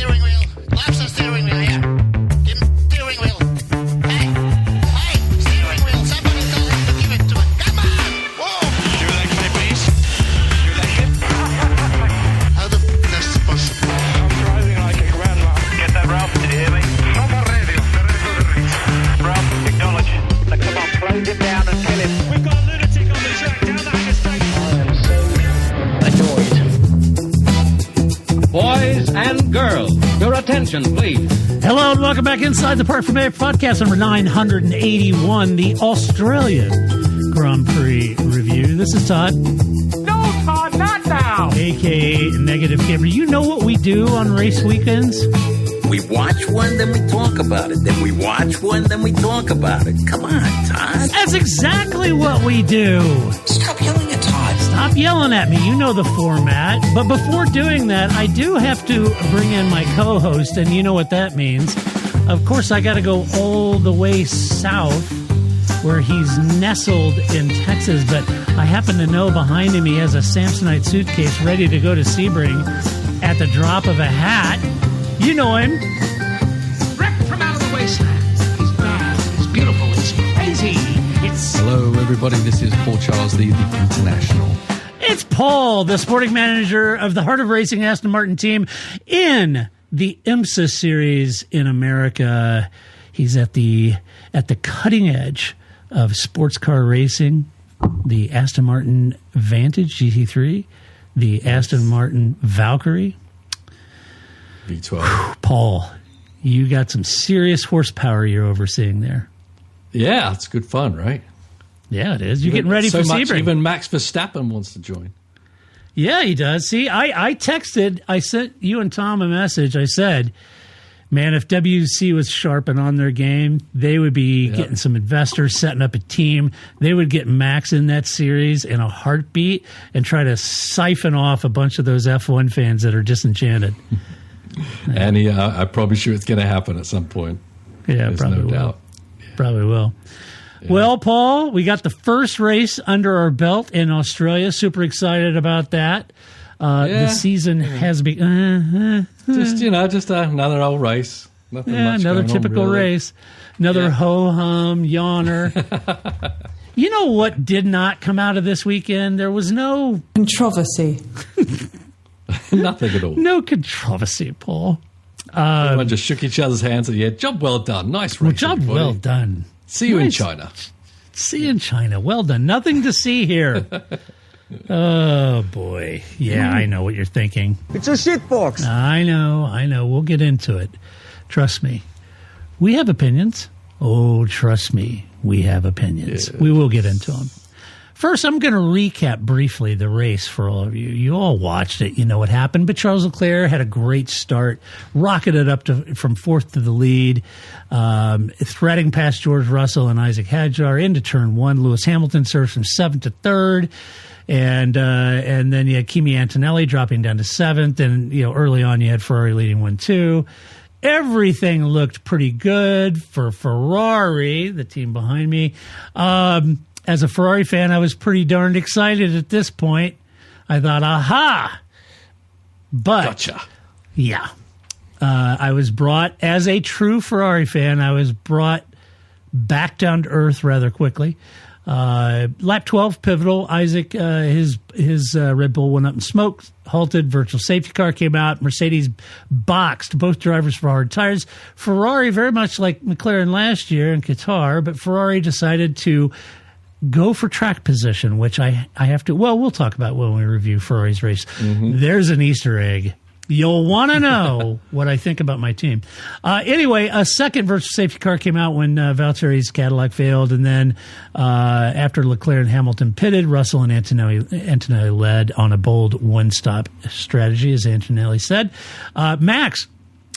steering wheel. Lapse the steering wheel, yeah. Give him steering wheel. Hey, steering wheel. Somebody tell him to give it to him. Come on! Whoa! Your leg, my please. Your leg hip. How the f*** that's possible? I'm driving like a grandma. Get that, Ralph? Did you hear me? Proper radio. Ralph, acknowledge. Now, come on, close him down and kill him. We've got a lunatic on the track. Down that interstate. Boys and girls, your attention, please. Hello and welcome back inside the Park from Air podcast number 981, the Australian Grand Prix review. This is Todd. No, Todd, not now. A.K.A. Negative Camera. You know what we do on race weekends? We watch one, then we talk about it. Then we watch one, then we talk about it. Come on, Todd. That's exactly what we do. Stop yelling at Todd. Stop yelling at me. You know the format. But before doing that, I do have to bring in my co-host, and you know what that means. Of course, I got to go all the way south where he's nestled in Texas, but I happen to know behind him he has a Samsonite suitcase ready to go to Sebring at the drop of a hat. You know him. Wrecked from out of the wasteland. He's bad. He's beautiful. He's crazy. It's... Hello, everybody. This is Paul Charles, the International. It's Paul, the sporting manager of the Heart of Racing Aston Martin team in the IMSA series in America. He's at the cutting edge of sports car racing, the Aston Martin Vantage GT3, the Aston Martin Valkyrie. V12. Paul, you got some serious horsepower you're overseeing there. Yeah, it's good fun, right? Yeah, it is. You're getting ready for Sebring. Even Max Verstappen wants to join. Yeah, he does. See, I texted, I sent you and Tom a message. I said, man, if WC was sharp and on their game, they would be getting some investors, setting up a team. They would get Max in that series in a heartbeat and try to siphon off a bunch of those F1 fans that are disenchanted. And I'm probably sure it's going to happen at some point. Yeah, There's probably no will. doubt. Probably will. Yeah. Well, Paul, we got the first race under our belt in Australia. Super excited about that. The season has begun. Just another old race. Nothing much another going typical on, really. race. Another ho-hum, yawner. You know what did not come out of this weekend? There was no... controversy. Nothing at all. No controversy, Paul. Everyone just shook each other's hands and job well done. Nice race. Job everybody. well done. See you in China. See you in China. Well done. Nothing to see here. Oh, boy. Yeah, I know what you're thinking. It's a shitbox. I know. We'll get into it. Trust me. We have opinions. Oh, trust me. We have opinions. Yes. We will get into them. First, I'm going to recap briefly the race for all of you. You all watched it. You know what happened. But Charles Leclerc had a great start, rocketed up from fourth to the lead, threading past George Russell and Isaac Hadjar into turn one. Lewis Hamilton serves from seventh to third. And then you had Kimi Antonelli dropping down to seventh. And, early on you had Ferrari leading 1-2. Everything looked pretty good for Ferrari, the team behind me. As a Ferrari fan, I was pretty darned excited at this point. I thought, aha! But, gotcha. Yeah. I was brought, as a true Ferrari fan, I was brought back down to earth rather quickly. Lap 12, pivotal. Isaac, his Red Bull went up in smoke, halted, virtual safety car came out. Mercedes boxed both drivers for hard tires. Ferrari, very much like McLaren last year in Qatar, but Ferrari decided to go for track position, which I have to... Well, we'll talk about when we review Ferrari's race. Mm-hmm. There's an Easter egg. You'll want to know what I think about my team. Anyway, a second virtual safety car came out when Valtteri's Cadillac failed, and then after Leclerc and Hamilton pitted, Russell and Antonelli led on a bold one-stop strategy, as Antonelli said. Max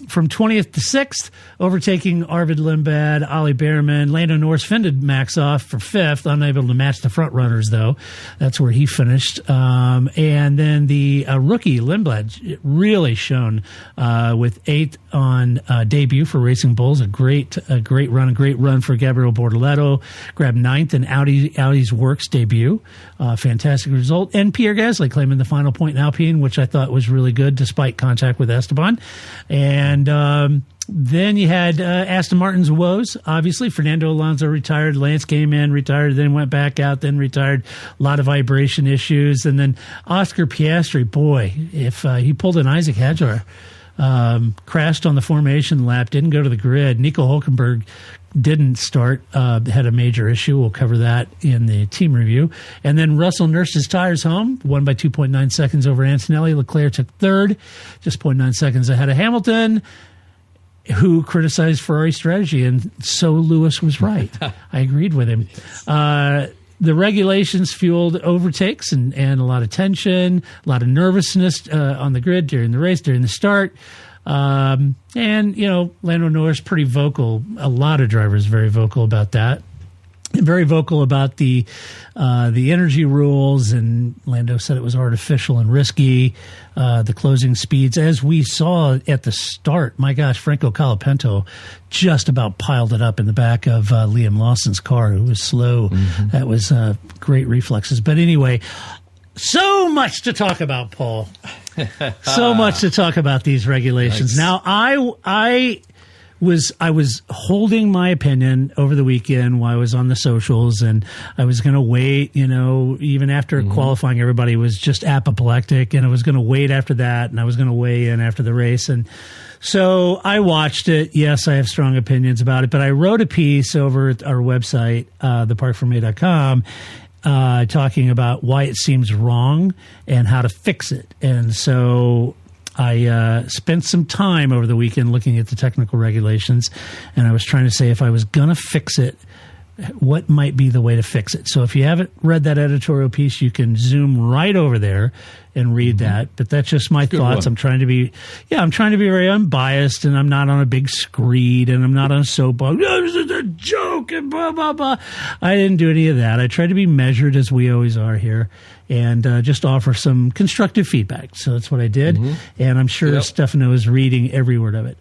from 20th to 6th, overtaking Arvid, Lindblad, Ollie Behrman. Lando Norris fended Max off for 5th, unable to match the front runners, though. That's where he finished. And then the rookie, Lindblad, really shone with 8th on debut for Racing Bulls. A great run for Gabriel Bortoleto. Grabbed 9th in Audi's Works debut. Fantastic result. And Pierre Gasly claiming the final point in Alpine, which I thought was really good despite contact with Esteban. And then you had Aston Martin's woes. Obviously, Fernando Alonso retired. Lance came in, retired, then went back out, then retired. A lot of vibration issues. And then Oscar Piastri, boy, if he pulled an Isaac Hadjar, crashed on the formation lap, didn't go to the grid. Nico Hulkenberg didn't start, had a major issue. We'll cover that in the team review. And then Russell nursed his tires home, won by 2.9 seconds over Antonelli. Leclerc took 3rd, just 0.9 seconds ahead of Hamilton, who criticized Ferrari's strategy, and so Lewis was right. I agreed with him. The regulations fueled overtakes and a lot of tension, a lot of nervousness on the grid during the race, during the start. And, Lando Norris pretty vocal. A lot of drivers very vocal about that. Very vocal about the energy rules, and Lando said it was artificial and risky. The closing speeds, as we saw at the start, my gosh, Franco Colapinto just about piled it up in the back of Liam Lawson's car. It was slow. Mm-hmm. That was great reflexes. But anyway, so much to talk about, Paul. So much to talk about these regulations. Nice. Now, I was holding my opinion over the weekend while I was on the socials, and I was going to wait, even after qualifying, everybody was just apoplectic, and I was going to wait after that, and I was going to weigh in after the race. And so I watched it. Yes, I have strong opinions about it, but I wrote a piece over at our website, theparkforme.com, talking about why it seems wrong and how to fix it. And so I spent some time over the weekend looking at the technical regulations, and I was trying to say if I was going to fix it, what might be the way to fix it. So if you haven't read that editorial piece, you can zoom right over there and read that. But that's just my thoughts. I'm trying to be very unbiased, and I'm not on a big screed, and I'm not on a soapbox. This is a joke, and blah, blah, blah. I didn't do any of that. I tried to be measured, as we always are here, and just offer some constructive feedback. So that's what I did. Mm-hmm. And I'm sure Stefano is reading every word of it.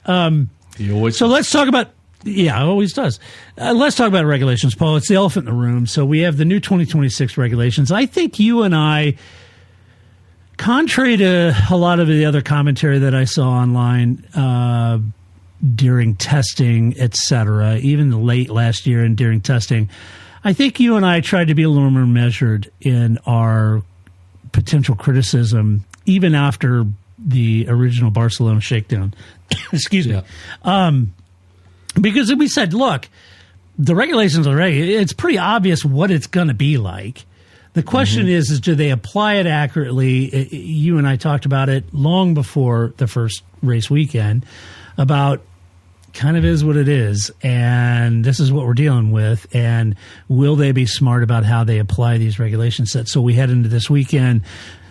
Let's talk about... Yeah, it always does. Let's talk about regulations, Paul. It's the elephant in the room. So we have the new 2026 regulations. I think you and I, contrary to a lot of the other commentary that I saw online during testing, et cetera, even late last year and during testing, I think you and I tried to be a little more measured in our potential criticism, even after the original Barcelona shakedown. Excuse me. Because we said, look, the regulations are ready. It's pretty obvious what it's going to be like. The question is do they apply it accurately? You and I talked about it long before the first race weekend about kind of is what it is, and this is what we're dealing with, and will they be smart about how they apply these regulation sets? So we head into this weekend.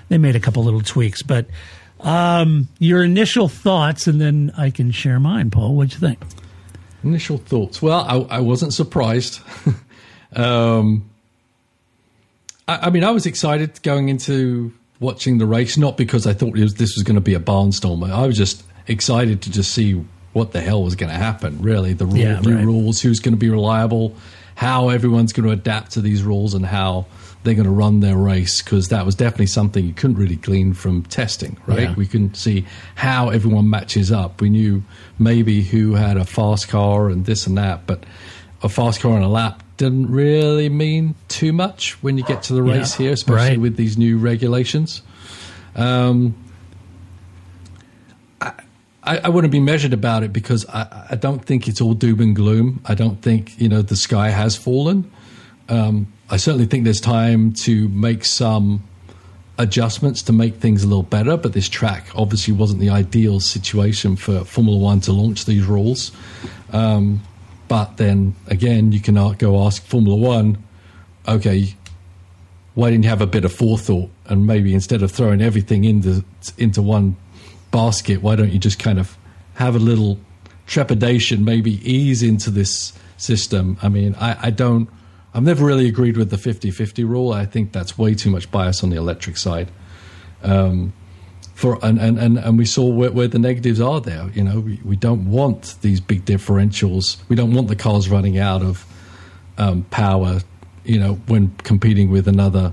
They made a couple little tweaks, but your initial thoughts, and then I can share mine, Paul. What'd you think? Initial thoughts. Well, I wasn't surprised. I was excited going into watching the race, not because I thought this was going to be a barnstormer. I was just excited to just see what the hell was going to happen, really. The new rules, who's going to be reliable, how everyone's going to adapt to these rules, and how they're going to run their race, because that was definitely something you couldn't really glean from testing, right? Yeah. We couldn't see how everyone matches up. We knew maybe who had a fast car and this and that, but a fast car on a lap didn't really mean too much when you get to the race here, especially with these new regulations. I wouldn't be measured about it because I don't think it's all doom and gloom. I don't think, the sky has fallen. I certainly think there's time to make some adjustments to make things a little better, but this track obviously wasn't the ideal situation for Formula One to launch these rules. But then again, you can go ask Formula One, okay, why didn't you have a bit of forethought, and maybe instead of throwing everything into one basket, why don't you just kind of have a little trepidation, maybe ease into this system. I mean, I've never really agreed with the 50-50 rule. I think that's way too much bias on the electric side. And we saw where the negatives are there. You know, we don't want these big differentials. We don't want the cars running out of power, you know, when competing with a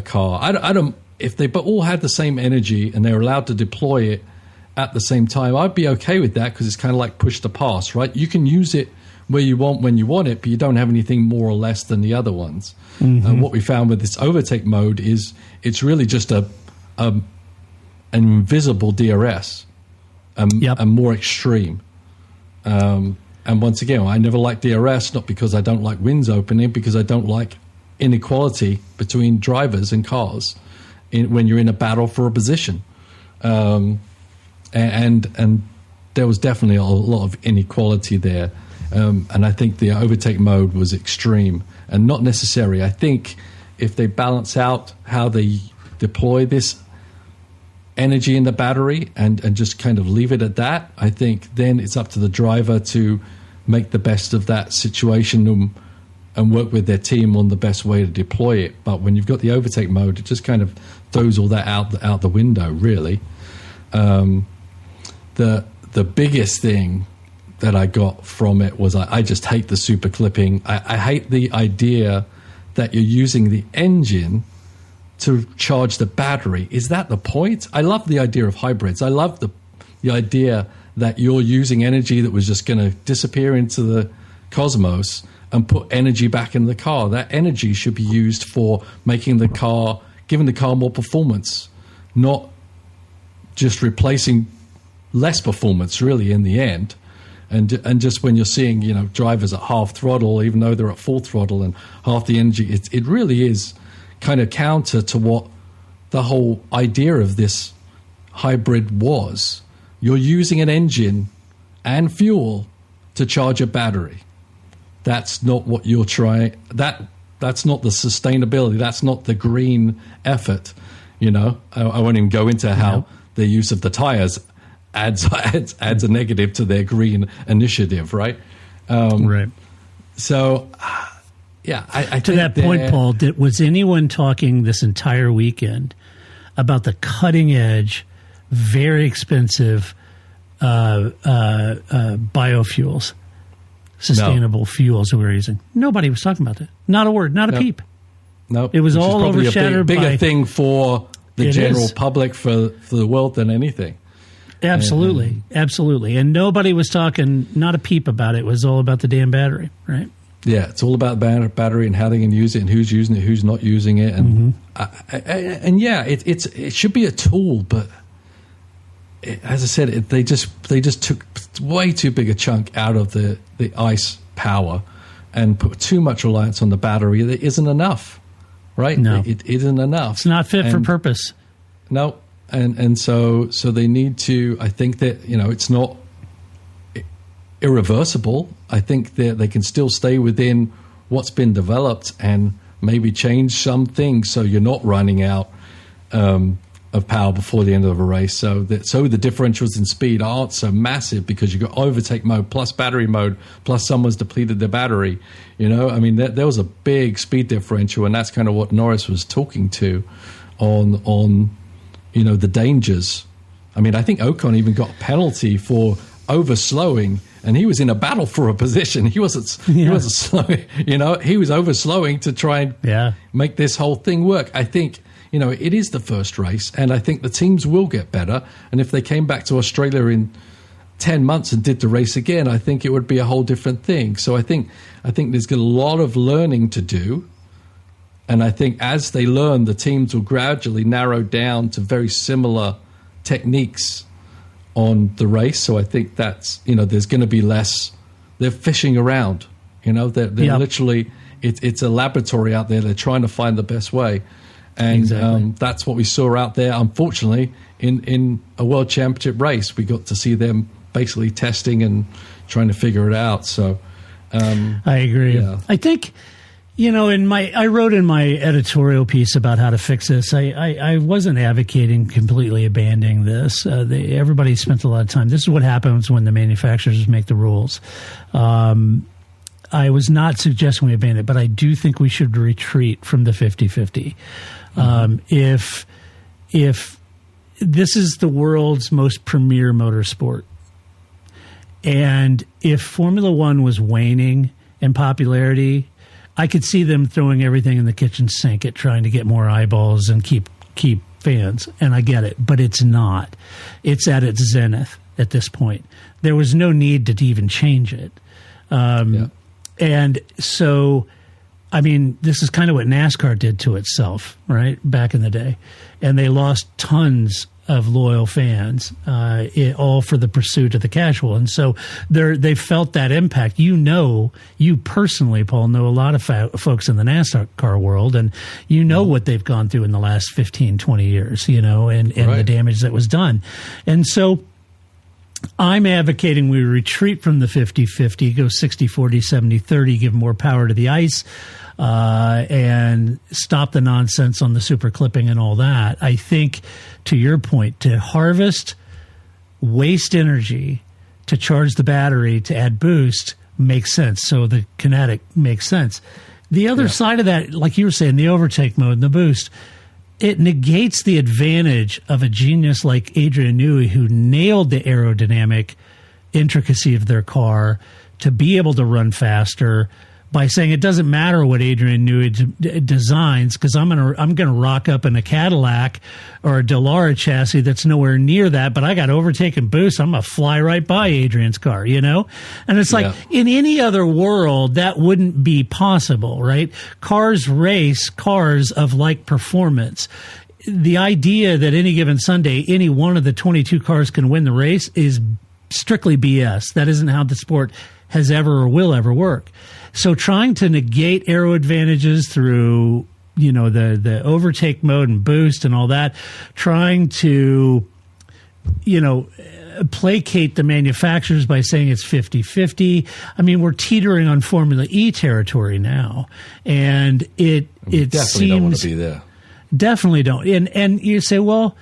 car. I don't. If they all had the same energy and they're allowed to deploy it at the same time, I'd be okay with that, because it's kind of like push to pass, right? You can use it where you want, when you want it, but you don't have anything more or less than the other ones. And what we found with this overtake mode is it's really just an invisible DRS, and more extreme. And once again, I never liked DRS, not because I don't like wins opening, because I don't like inequality between drivers and cars when you're in a battle for a position. And there was definitely a lot of inequality there. And I think the overtake mode was extreme and not necessary. I think if they balance out how they deploy this energy in the battery and just kind of leave it at that, I think then it's up to the driver to make the best of that situation and work with their team on the best way to deploy it. But when you've got the overtake mode, it just kind of throws all that out the window, really. The biggest thing that I got from it was I just hate the super clipping. I hate the idea that you're using the engine to charge the battery. Is that the point? I love the idea of hybrids. I love the idea that you're using energy that was just going to disappear into the cosmos and put energy back in the car. That energy should be used for giving the car more performance, not just replacing less performance, really, in the end. And just when you're seeing, you know, drivers at half throttle, even though they're at full throttle and half the energy, it really is kind of counter to what the whole idea of this hybrid was. You're using an engine and fuel to charge a battery. That's not what you're trying. That's not the sustainability. That's not the green effort. You know, I won't even go into how the use of the tires adds a negative to their green initiative, right? Right. So, yeah. I to that point, Paul, was anyone talking this entire weekend about the cutting edge, very expensive biofuels, sustainable fuels that we're using? Nobody was talking about that. Not a word, not a peep. No, it was all overshadowed by a bigger thing for the general public, for the world, than anything. Absolutely, absolutely. And nobody was talking, not a peep about it. It was all about the damn battery, right? Yeah, it's all about battery and how they can use it and who's using it, who's not using it. And it should be a tool, but as I said, they just took way too big a chunk out of the ICE power and put too much reliance on the battery. It isn't enough, right? No. It isn't enough. It's not fit for purpose. No. And so they need to, I think that, you know, it's not irreversible. I think that they can still stay within what's been developed and maybe change some things so you're not running out of power before the end of a race. So the differentials in speed aren't so massive, because you've got overtake mode plus battery mode plus someone's depleted their battery. You know, I mean, there was a big speed differential, and that's kind of what Norris was talking to on you know, the dangers. I mean, I think Ocon even got a penalty for overslowing, and he was in a battle for a position. He wasn't slowing, you know, he was overslowing to try and make this whole thing work. I think, you know, it is the first race, and I think the teams will get better. And if they came back to Australia in 10 months and did the race again, I think it would be a whole different thing. So I think there's a lot of learning to do. And I think as they learn, the teams will gradually narrow down to very similar techniques on the race. So I think that's, you know, there's going to be less. They're fishing around, you know, they're literally, it's a laboratory out there. They're trying to find the best way. And that's what we saw out there. Unfortunately, in a world championship race, we got to see them basically testing and trying to figure it out. So I agree. Yeah. I think, I wrote in my editorial piece about how to fix this. I wasn't advocating completely abandoning this. Everybody spent a lot of time. This is what happens when the manufacturers make the rules. I was not suggesting we abandon it, but I do think we should retreat from the 50-50. If this is the world's most premier motorsport, and if Formula One was waning in popularity, I could see them throwing everything in the kitchen sink at trying to get more eyeballs and keep fans, and I get it, but it's not. It's at its zenith at this point. There was no need to even change it. And so, I mean, this is kind of what NASCAR did to itself, right, back in the day. And they lost tons of loyal fans, all for the pursuit of the casual. And so they felt that impact. You personally, Paul, know a lot of folks in the NASCAR world, and you know what they've gone through in the last 15, 20 years, and the damage that was done. And so I'm advocating we retreat from the 50-50, go 60-40, 70-30, give more power to the ICE, and stop the nonsense on the super clipping and all that. I think, to your point, to harvest waste energy to charge the battery to add boost makes sense. So the kinetic makes sense. The other side of that, like you were saying, the overtake mode and the boost, it negates the advantage of a genius like Adrian Newey, who nailed the aerodynamic intricacy of their car to be able to run faster, by saying it doesn't matter what Adrian Newey designs, because I'm gonna rock up in a Cadillac or a Dallara chassis that's nowhere near that, but I got overtake and boost. I'm gonna fly right by Adrian's car, And it's like, in any other world that wouldn't be possible, right? Cars race cars of like performance. The idea that any given Sunday any one of the 22 cars can win the race is strictly BS. That isn't how the sport has ever or will ever work. So trying to negate aero advantages through, the overtake mode and boost and all that, trying to, placate the manufacturers by saying it's 50-50. I mean, we're teetering on Formula E territory now, and it definitely seems don't want to be there. Definitely don't. And you say, well,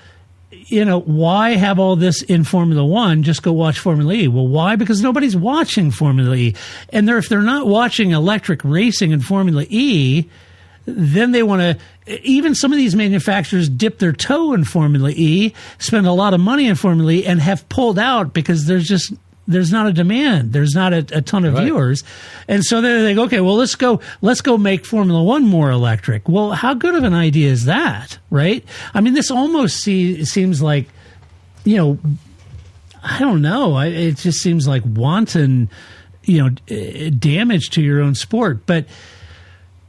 why have all this in Formula One? Just go watch Formula E. Well, why? Because nobody's watching Formula E. And if they're not watching electric racing in Formula E, then they want to, even some of these manufacturers dip their toe in Formula E, spend a lot of money in Formula E, and have pulled out because there's not a demand. There's not a ton of viewers. And so they go, okay, well, let's go make Formula One more electric. Well, how good of an idea is that, right? I mean, this almost seems like, I don't know. It just seems like wanton, damage to your own sport. But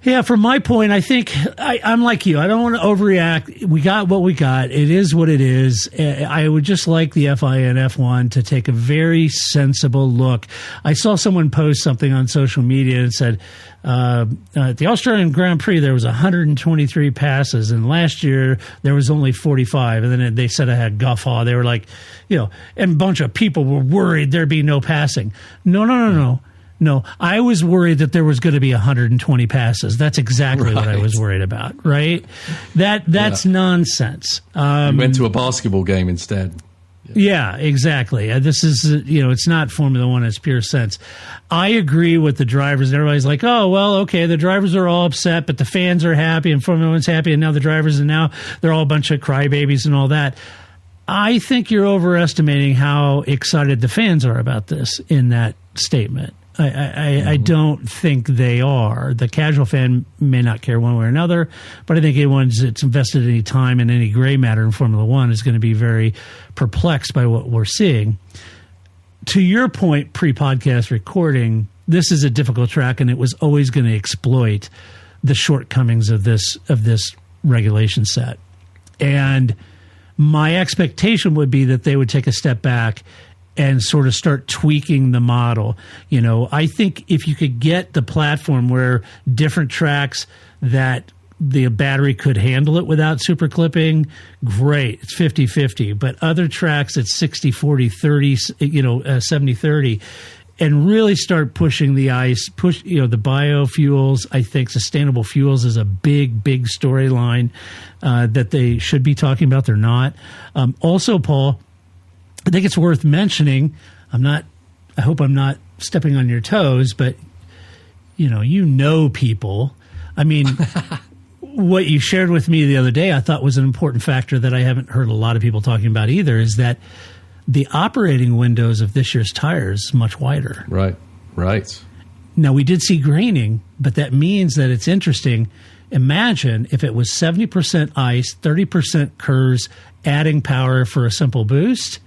yeah, from my point, I think I'm like you. I don't want to overreact. We got what we got. It is what it is. I would just like the FIA and F1 to take a very sensible look. I saw someone post something on social media and said, at the Australian Grand Prix, there was 123 passes, and last year there was only 45. And then they said I had guffaw. They were like, and a bunch of people were worried there'd be no passing. No, I was worried that there was going to be 120 passes. That's exactly what I was worried about, right? That's nonsense. You went to a basketball game instead. Yeah, exactly. This is, it's not Formula One in its pure sense. I agree with the drivers. Everybody's like, oh, well, okay, the drivers are all upset, but the fans are happy and Formula One's happy, and now the drivers, and now they're all a bunch of crybabies and all that. I think you're overestimating how excited the fans are about this in that statement. I don't think they are. The casual fan may not care one way or another, but I think anyone that's invested any time in any gray matter in Formula One is going to be very perplexed by what we're seeing. To your point, pre-podcast recording, this is a difficult track, and it was always going to exploit the shortcomings of this regulation set. And my expectation would be that they would take a step back and sort of start tweaking the model. I think if you could get the platform where different tracks that the battery could handle it without super clipping, great. It's 50-50. But other tracks, it's 60-40, 30, 70-30. and really start pushing the ice, the biofuels. I think sustainable fuels is a big storyline that they should be talking about. They're not. Also, Paul, I think it's worth mentioning. I hope I'm not stepping on your toes, but you know people. I mean, what you shared with me the other day, I thought was an important factor that I haven't heard a lot of people talking about either, is that the operating windows of this year's tires is much wider. Right. Now, we did see graining, but that means that it's interesting. Imagine if it was 70% ice, 30% curves, adding power for a simple boost.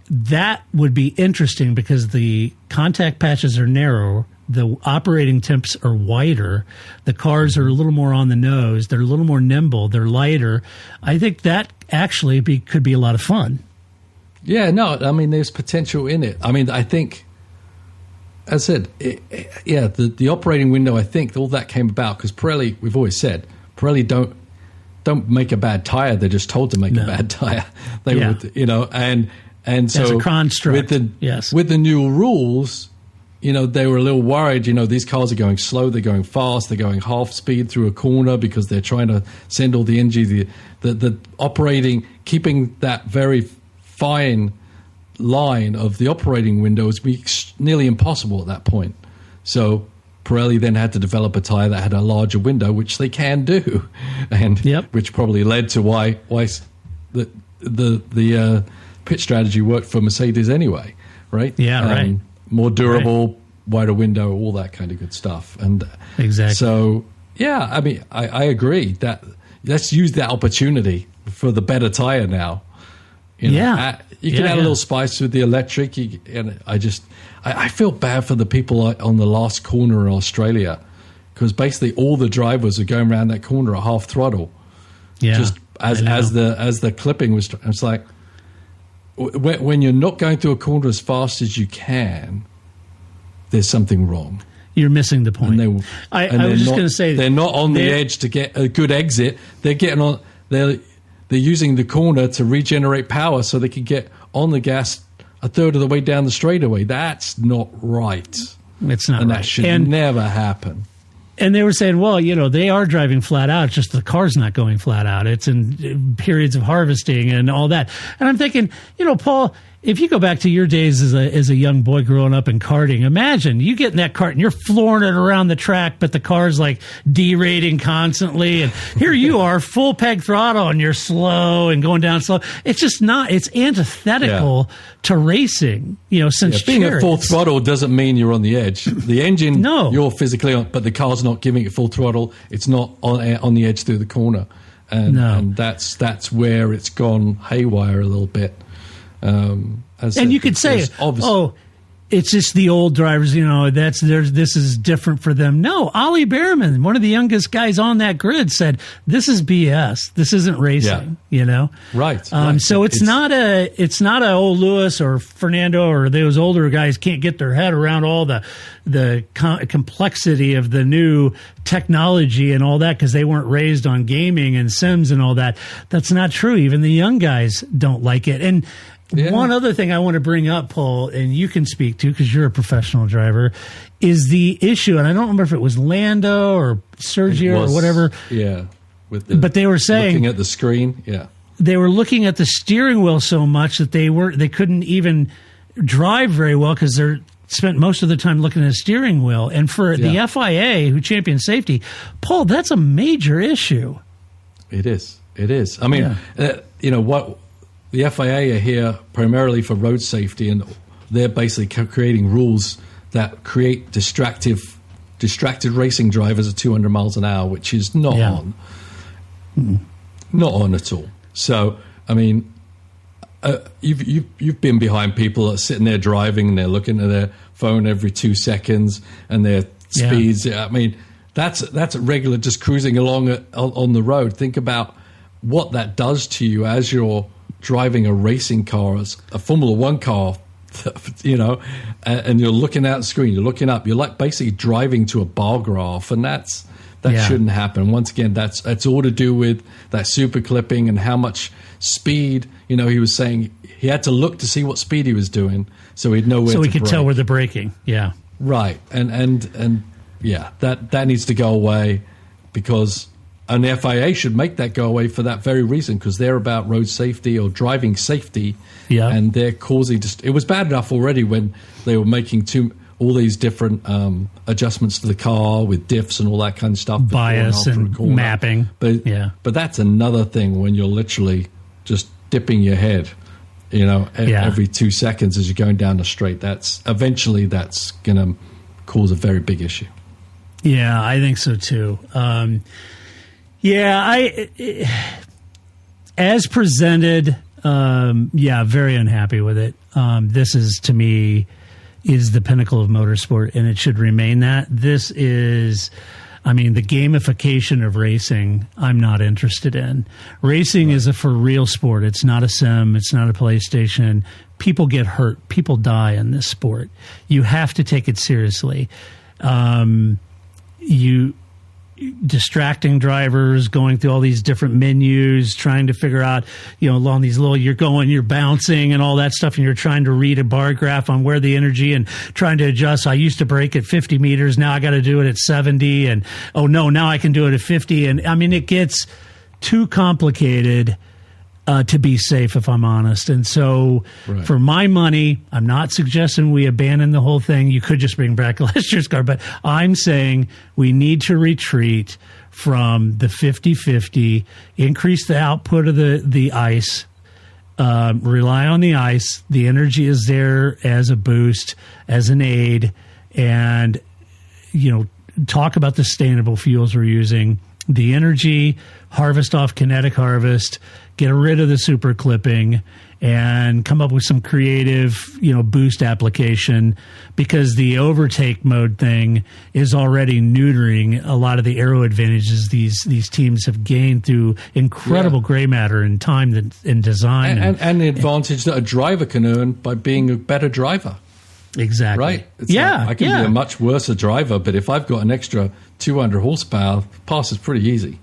That would be interesting because the contact patches are narrower. The operating temps are wider. The cars are a little more on the nose. They're a little more nimble. They're lighter. I think that actually could be a lot of fun. Yeah, no, I mean, there's potential in it. I mean, I think, as I said, the operating window, I think all that came about because Pirelli, we've always said, Pirelli don't make a bad tire. They're just told to make a bad tire. They would, and so as a construct, with the new rules, they were a little worried. These cars are going slow. They're going fast. They're going half speed through a corner because they're trying to send all the energy. The operating, keeping that very fine line of the operating window is nearly impossible at that point. So Pirelli then had to develop a tire that had a larger window, which they can do, and which probably led to why the pit strategy worked for Mercedes anyway, right? Yeah, right. More durable, wider window, all that kind of good stuff. And exactly. So, yeah, I mean, I agree that let's use that opportunity for the better tire now. You can add a little spice with the electric. I feel bad for the people on the last corner in Australia because basically all the drivers are going around that corner at half throttle. Yeah, just as the clipping was. It's like when you're not going through a corner as fast as you can, there's something wrong. You're missing the point. I was just going to say they're not on the edge to get a good exit. They're getting on. They're using the corner to regenerate power so they can get on the gas a third of the way down the straightaway. That's not right. It's not and right. That should never happen. And they were saying, well, they are driving flat out. It's just the car's not going flat out. It's in periods of harvesting and all that. And I'm thinking, Paul, if you go back to your days as a young boy growing up in karting, imagine you get in that kart and you're flooring it around the track, but the car's like derating constantly. And here you are, full peg throttle, and you're slow and going down slow. It's just not. It's antithetical to racing. Since being at full throttle doesn't mean you're on the edge. The engine, you're physically on, but the car's not giving it full throttle. It's not on the edge through the corner, and that's where it's gone haywire a little bit. And you could say, it's just the old drivers, this is different for them. No, Ollie Behrman, one of the youngest guys on that grid, said, this is BS. This isn't racing, Right. So it's not a old Lewis or Fernando or those older guys can't get their head around all the complexity of the new technology and all that because they weren't raised on gaming and Sims and all that. That's not true. Even the young guys don't like it. And one other thing I want to bring up, Paul, and you can speak to because you're a professional driver, is the issue, and I don't remember if it was Lando or Sergio or whatever. Yeah. But they were saying, looking at the screen, they were looking at the steering wheel so much that they couldn't even drive very well because they're spent most of the time looking at the steering wheel. And for the FIA, who champions safety, Paul, that's a major issue. It is. I mean, what the FIA are here primarily for road safety, and they're basically creating rules that create distracted racing drivers at 200 miles an hour, which is not on. Not on at all. So, I mean, you've been behind people that are sitting there driving and they're looking at their phone every 2 seconds and their speeds. I mean, that's regular just cruising along on the road. Think about what that does to you as you're driving a racing car, as a Formula One car, and you're looking at the screen, you're looking up, you're like basically driving to a bar graph, and that's That shouldn't happen. Once again, that's all to do with that super clipping and how much speed. He was saying he had to look to see what speed he was doing, so he'd know where. So he could tell where the braking. Yeah. Right, and yeah, that needs to go away because. And the FIA should make that go away for that very reason, because they're about road safety or driving safety. Yeah. And they're causing it was bad enough already when they were making all these different adjustments to the car with diffs and all that kind of stuff. Bias and mapping. But that's another thing when you're literally just dipping your head, every 2 seconds as you're going down the straight. That's going to cause a very big issue. Yeah, I think so too. As presented, very unhappy with it. This is, to me, is the pinnacle of motorsport, and it should remain that. This is, the gamification of racing, I'm not interested in. Racing is a for real sport. It's not a sim. It's not a PlayStation. People get hurt. People die in this sport. You have to take it seriously. Distracting drivers, going through all these different menus, trying to figure out, along these you're bouncing and all that stuff, and you're trying to read a bar graph on where the energy and trying to adjust. I used to brake at 50 meters. Now I got to do it at 70. And, oh no, now I can do it at 50. And it gets too complicated to be safe, if I'm honest. And so for my money, I'm not suggesting we abandon the whole thing. You could just bring back last year's car, but I'm saying we need to retreat from the 50-50, increase the output of the ICE, rely on the ICE. The energy is there as a boost, as an aid, and, talk about the sustainable fuels we're using. The energy, harvest off kinetic harvest, get rid of the super clipping, and come up with some creative, boost application, because the overtake mode thing is already neutering a lot of the aero advantages these teams have gained through incredible gray matter and time and design. And the advantage that a driver can earn by being a better driver. Exactly. Right? I can be a much worse driver, but if I've got an extra 200 horsepower, pass is pretty easy.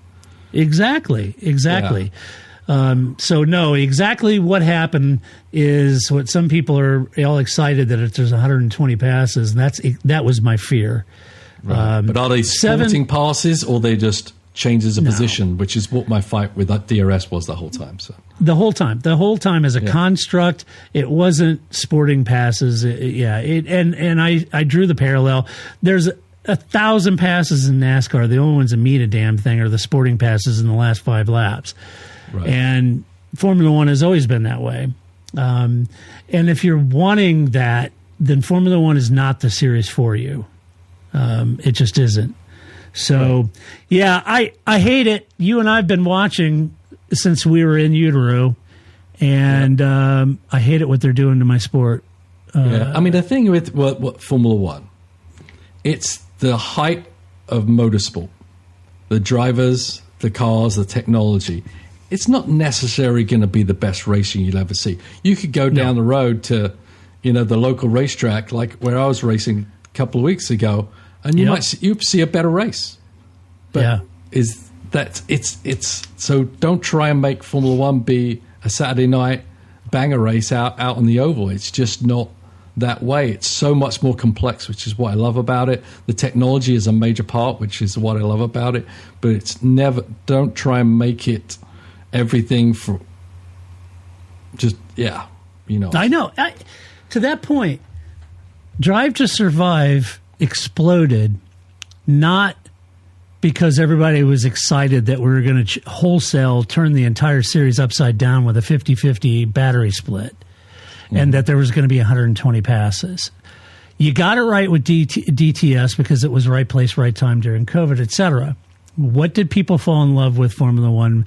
Exactly. So no, exactly what happened is what some people are all excited that there's 120 passes, and that was my fear. Right. But are they sporting passes, or they just changes of position, which is what my fight with that DRS was the whole time. So the whole time as a construct, it wasn't sporting passes. And I drew the parallel. There's 1,000 passes in NASCAR. The only ones that mean a damn thing are the sporting passes in the last 5 laps. Right. And Formula One has always been that way. And if you're wanting that, then Formula One is not the series for you. It just isn't. So, I hate it. You and I have been watching since we were in utero, and I hate it what they're doing to my sport. The thing with what Formula One, it's the height of motorsport. The drivers, the cars, the technology. It's not necessarily going to be the best racing you'll ever see. You could go down the road to, the local racetrack, like where I was racing a couple of weeks ago, and you see a better race. But so don't try and make Formula One be a Saturday night banger race out on the oval. It's just not that way. It's so much more complex, which is what I love about it. The technology is a major part, which is what I love about it. But it's don't try and make it everything for just, I know. To that point, Drive to Survive exploded not because everybody was excited that we were going to wholesale turn the entire series upside down with a 50-50 battery split and that there was going to be 120 passes. You got it right with DTS because it was right place, right time during COVID, etc. What did people fall in love with Formula One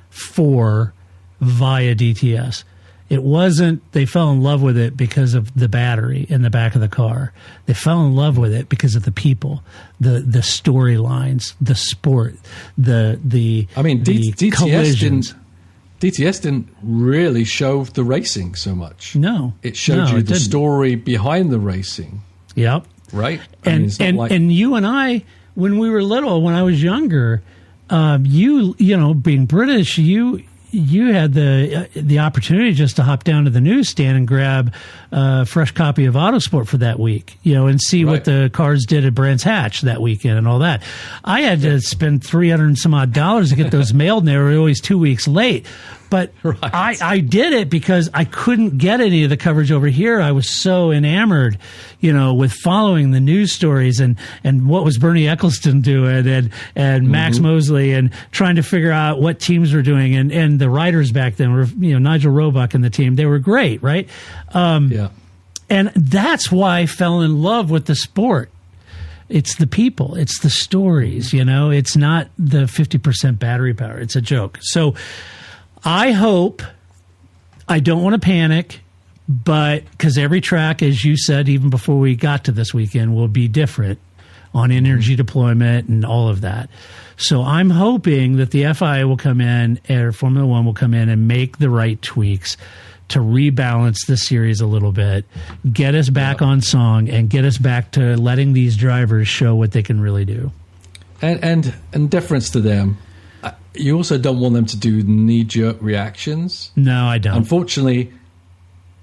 for via DTS? It wasn't they fell in love with it because of the battery in the back of the car. They fell in love with it because of the people, the storylines, the sport, the collisions. DTS didn't really show the racing so much. No. It showed you the story behind the racing. Yep. Right? And you and I, when we were little, when I was younger, you know, being British, you had the opportunity just to hop down to the newsstand and grab a fresh copy of Autosport for that week, you know, and see what the cars did at Brands Hatch that weekend and all that. I had to spend $300 and some odd to get those mailed, and they were always 2 weeks late. But I did it because I couldn't get any of the coverage over here. I was so enamored, you know, with following the news stories and what was Bernie Eccleston doing and Max Mosley and trying to figure out what teams were doing. And the writers back then were, you know, Nigel Roebuck and the team. They were great, right? And that's why I fell in love with the sport. It's the people. It's the stories, you know. It's not the 50% battery power. It's a joke. So I hope, I don't want to panic, but because every track, as you said, even before we got to this weekend, will be different on energy deployment and all of that. So I'm hoping that the FIA will come in, or Formula One will come in and make the right tweaks to rebalance the series a little bit, get us back on song, and get us back to letting these drivers show what they can really do. And deference to them. You also don't want them to do knee-jerk reactions. No, I don't. Unfortunately,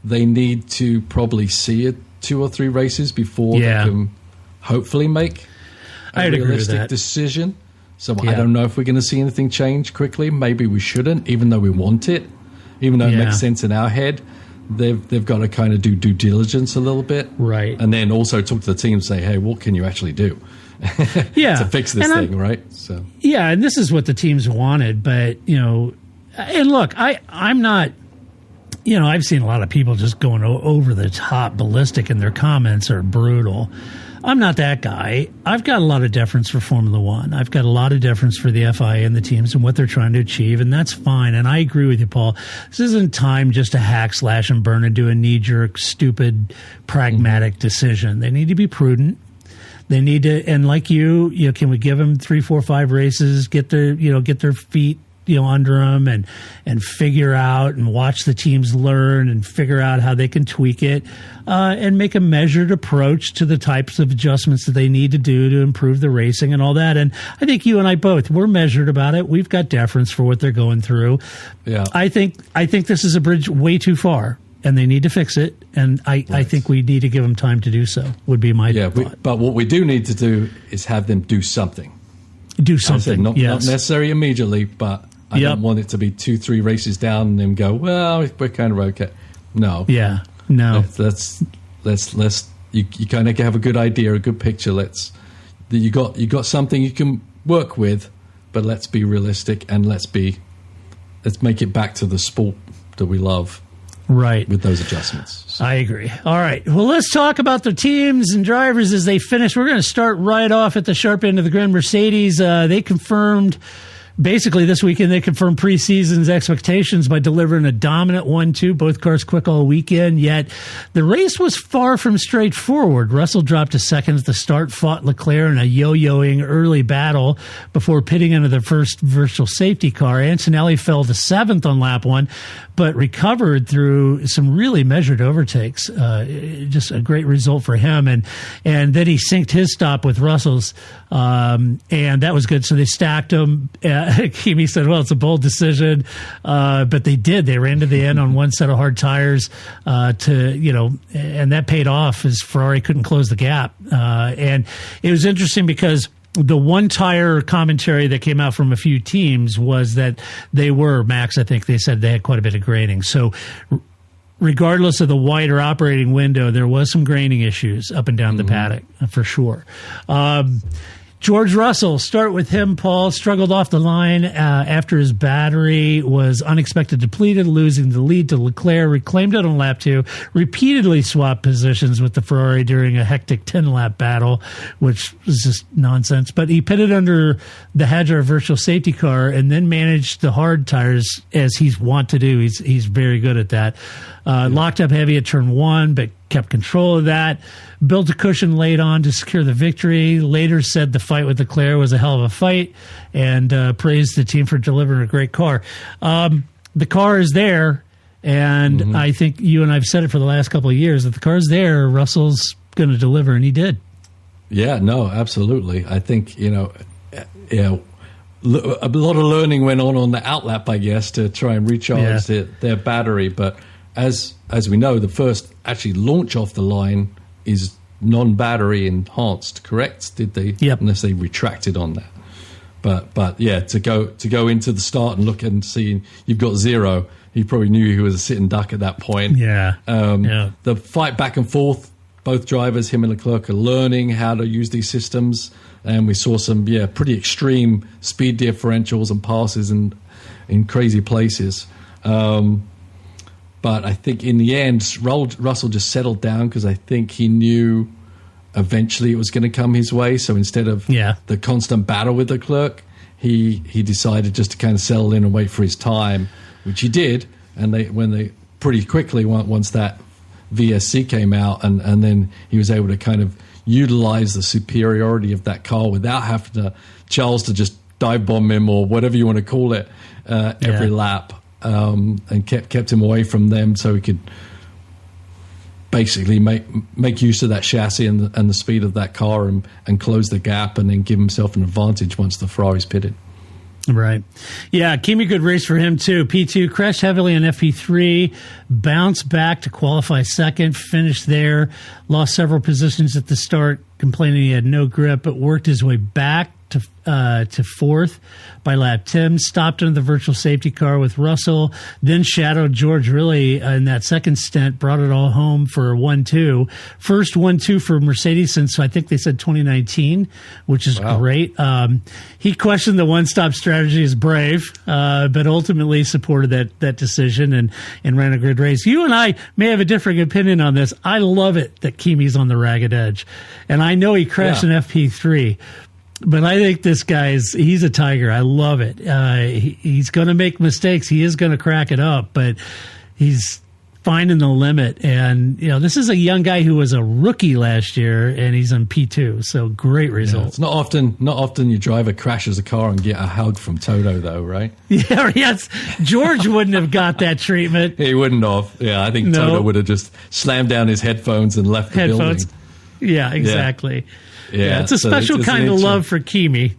they need to probably see it 2 or 3 races before they can hopefully make a realistic decision. So I don't know if we're going to see anything change quickly. Maybe we shouldn't, even though we want it. Even though it makes sense in our head, they've got to kind of do due diligence a little bit. Right. And then also talk to the team and say, hey, what can you actually do? To fix this thing, right? So and this is what the teams wanted, but you know, and look, I'm not, you know, I've seen a lot of people just going over the top, ballistic, and their comments are brutal. I'm not that guy. I've got a lot of deference for Formula One. I've got a lot of deference for the FIA and the teams and what they're trying to achieve, and that's fine. And I agree with you, Paul. This isn't time just to hack, slash, and burn and do a knee-jerk, stupid, pragmatic decision. They need to be prudent. They need to, and like you know, can we give them 3, 4, 5 races, get their feet, you know, under them and figure out and watch the teams learn and figure out how they can tweak it, and make a measured approach to the types of adjustments that they need to do to improve the racing and all that. And I think you and I both, we're measured about it. We've got deference for what they're going through. Yeah. I think this is a bridge way too far, and they need to fix it. And I think we need to give them time to do so, would be my thought. But what we do need to do is have them do something. Do something, not necessarily immediately, but I don't want it to be 2, 3 races down and then go, well, we're kind of okay. No. Yeah, no. Let's you kind of have a good idea, a good picture. You got something you can work with, but let's be realistic and let's make it back to the sport that we love. Right. With those adjustments. So. I agree. All right. Well, let's talk about the teams and drivers as they finish. We're going to start right off at the sharp end of the grid. Mercedes, they confirmed basically this weekend, they confirmed preseason's expectations by delivering a dominant 1-2, both cars quick all weekend, yet the race was far from straightforward. Russell dropped to second at the start, fought Leclerc in a yo-yoing early battle before pitting into the first virtual safety car. Antonelli fell to 7th on lap 1, but recovered through some really measured overtakes. Just a great result for him. And then he synced his stop with Russell's, and that was good. So they stacked them. Kimi said, well, it's a bold decision, but they did. They ran to the end on one set of hard tires and that paid off as Ferrari couldn't close the gap. And it was interesting because the one tire commentary that came out from a few teams was that Max, I think they said they had quite a bit of graining. So regardless of the wider operating window, there was some graining issues up and down the paddock for sure. George Russell, start with him, Paul, struggled off the line after his battery was unexpected depleted, losing the lead to Leclerc, reclaimed it on lap 2, repeatedly swapped positions with the Ferrari during a hectic 10-lap battle, which was just nonsense. But he pitted under the Hadjar virtual safety car and then managed the hard tires as he's wont to do. He's very good at that. Locked up heavy at turn 1, but kept control of that. Built a cushion late on to secure the victory. Later said the fight with Leclerc was a hell of a fight and praised the team for delivering a great car. The car is there, and I think you and I have said it for the last couple of years that the car's there. Russell's going to deliver, and he did. Yeah, no, absolutely. I think, a lot of learning went on the outlap, I guess, to try and recharge their battery. But as we know, the first actually launch off the line is non-battery enhanced, correct? Did they? Yep. Unless they retracted on that. But yeah, to go into the start and look and see you've got zero, he probably knew he was a sitting duck at that point. Yeah. The fight back and forth, both drivers, him and Leclerc, are learning how to use these systems. And we saw some, pretty extreme speed differentials and passes in crazy places. But I think in the end, Russell just settled down because I think he knew eventually it was going to come his way. So instead of the constant battle with Leclerc, he decided just to kind of settle in and wait for his time, which he did. And they pretty quickly, once that VSC came out, and then he was able to kind of utilize the superiority of that car without having Charles to just dive bomb him or whatever you want to call it every lap, and kept him away from them so he could basically make use of that chassis and the speed of that car and close the gap and then give himself an advantage once the Ferrari's pitted. Right. Yeah, Kimi, good race for him, too. P2, crashed heavily on FP3, bounced back to qualify second, finished there, lost several positions at the start, complaining he had no grip, but worked his way back to fourth by lap 10, stopped under the virtual safety car with Russell, then shadowed George really in that second stint, brought it all home for 1-2. First 1-2 for Mercedes since I think they said 2019, which is great. He questioned the one-stop strategy as brave, but ultimately supported that decision and ran a good race. You and I may have a differing opinion on this. I love it that Kimi's on the ragged edge, and I know he crashed in FP3, but I think this he's a tiger. I love it. He's going to make mistakes. He is going to crack it up, but he's finding the limit. And, this is a young guy who was a rookie last year, and he's on P2. So great result. Yeah, it's not often your driver crashes a car and get a hug from Toto, though, right? Yeah, yes. George wouldn't have got that treatment. He wouldn't have. Yeah, I think Toto would have just slammed down his headphones and left the building. Yeah, exactly. Yeah, it's a special kind of love for Kimi.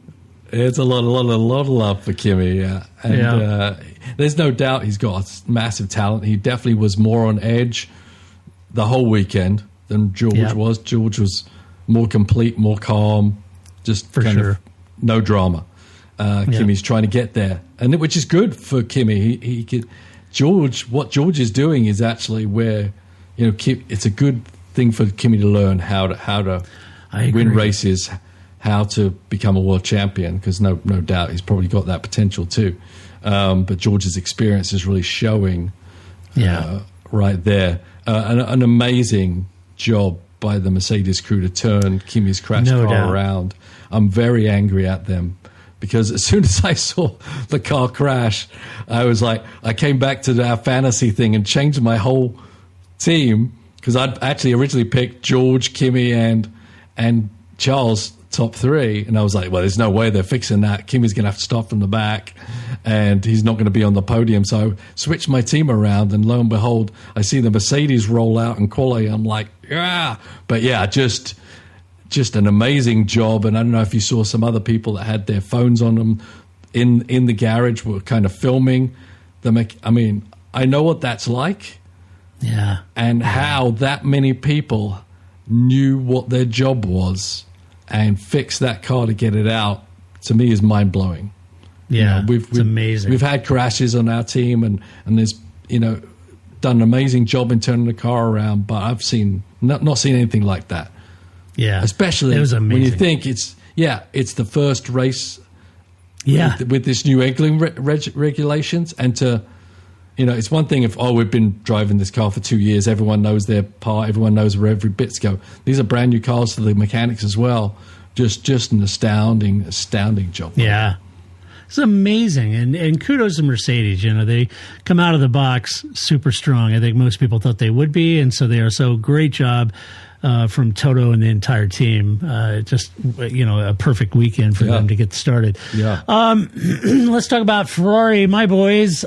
It's a lot of love for Kimi, yeah. And there's no doubt he's got massive talent. He definitely was more on edge the whole weekend than George was. George was more complete, more calm, just kind of no drama. Kimi's trying to get there, and which is good for Kimi. He could, what George is doing is actually where it's a good thing for Kimi to learn how to win races, how to become a world champion, because no doubt he's probably got that potential too. But George's experience is really showing right there. An amazing job by the Mercedes crew to turn Kimi's crash car around. I'm very angry at them because as soon as I saw the car crash, I was like, I came back to our fantasy thing and changed my whole team because I'd actually originally picked George, Kimi, and Charles top three, and I was like, well, there's no way they're fixing that. Kimi's going to have to start from the back, and he's not going to be on the podium. So I switched my team around, and lo and behold, I see the Mercedes roll out and quality. I'm like, yeah. But yeah, just an amazing job. And I don't know if you saw some other people that had their phones on them in the garage were kind of filming the I mean, I know what that's like. Yeah. And how that many people knew what their job was and fixed that car to get it out, to me, is mind-blowing. Yeah, it's amazing. We've had crashes on our team, and there's, done an amazing job in turning the car around, but I've not seen anything like that. Yeah. Especially it was amazing. When you think it's the first race with this new angling regulations, and to, it's one thing if, we've been driving this car for 2 years, everyone knows their part, everyone knows where every bit's go. These are brand new cars to the mechanics as well. Just an astounding job. Yeah. It's amazing. And kudos to Mercedes. They come out of the box super strong. I think most people thought they would be, and so they are. So great job from Toto and the entire team. Just, a perfect weekend for them to get started. Yeah. Let's talk about Ferrari, my boys.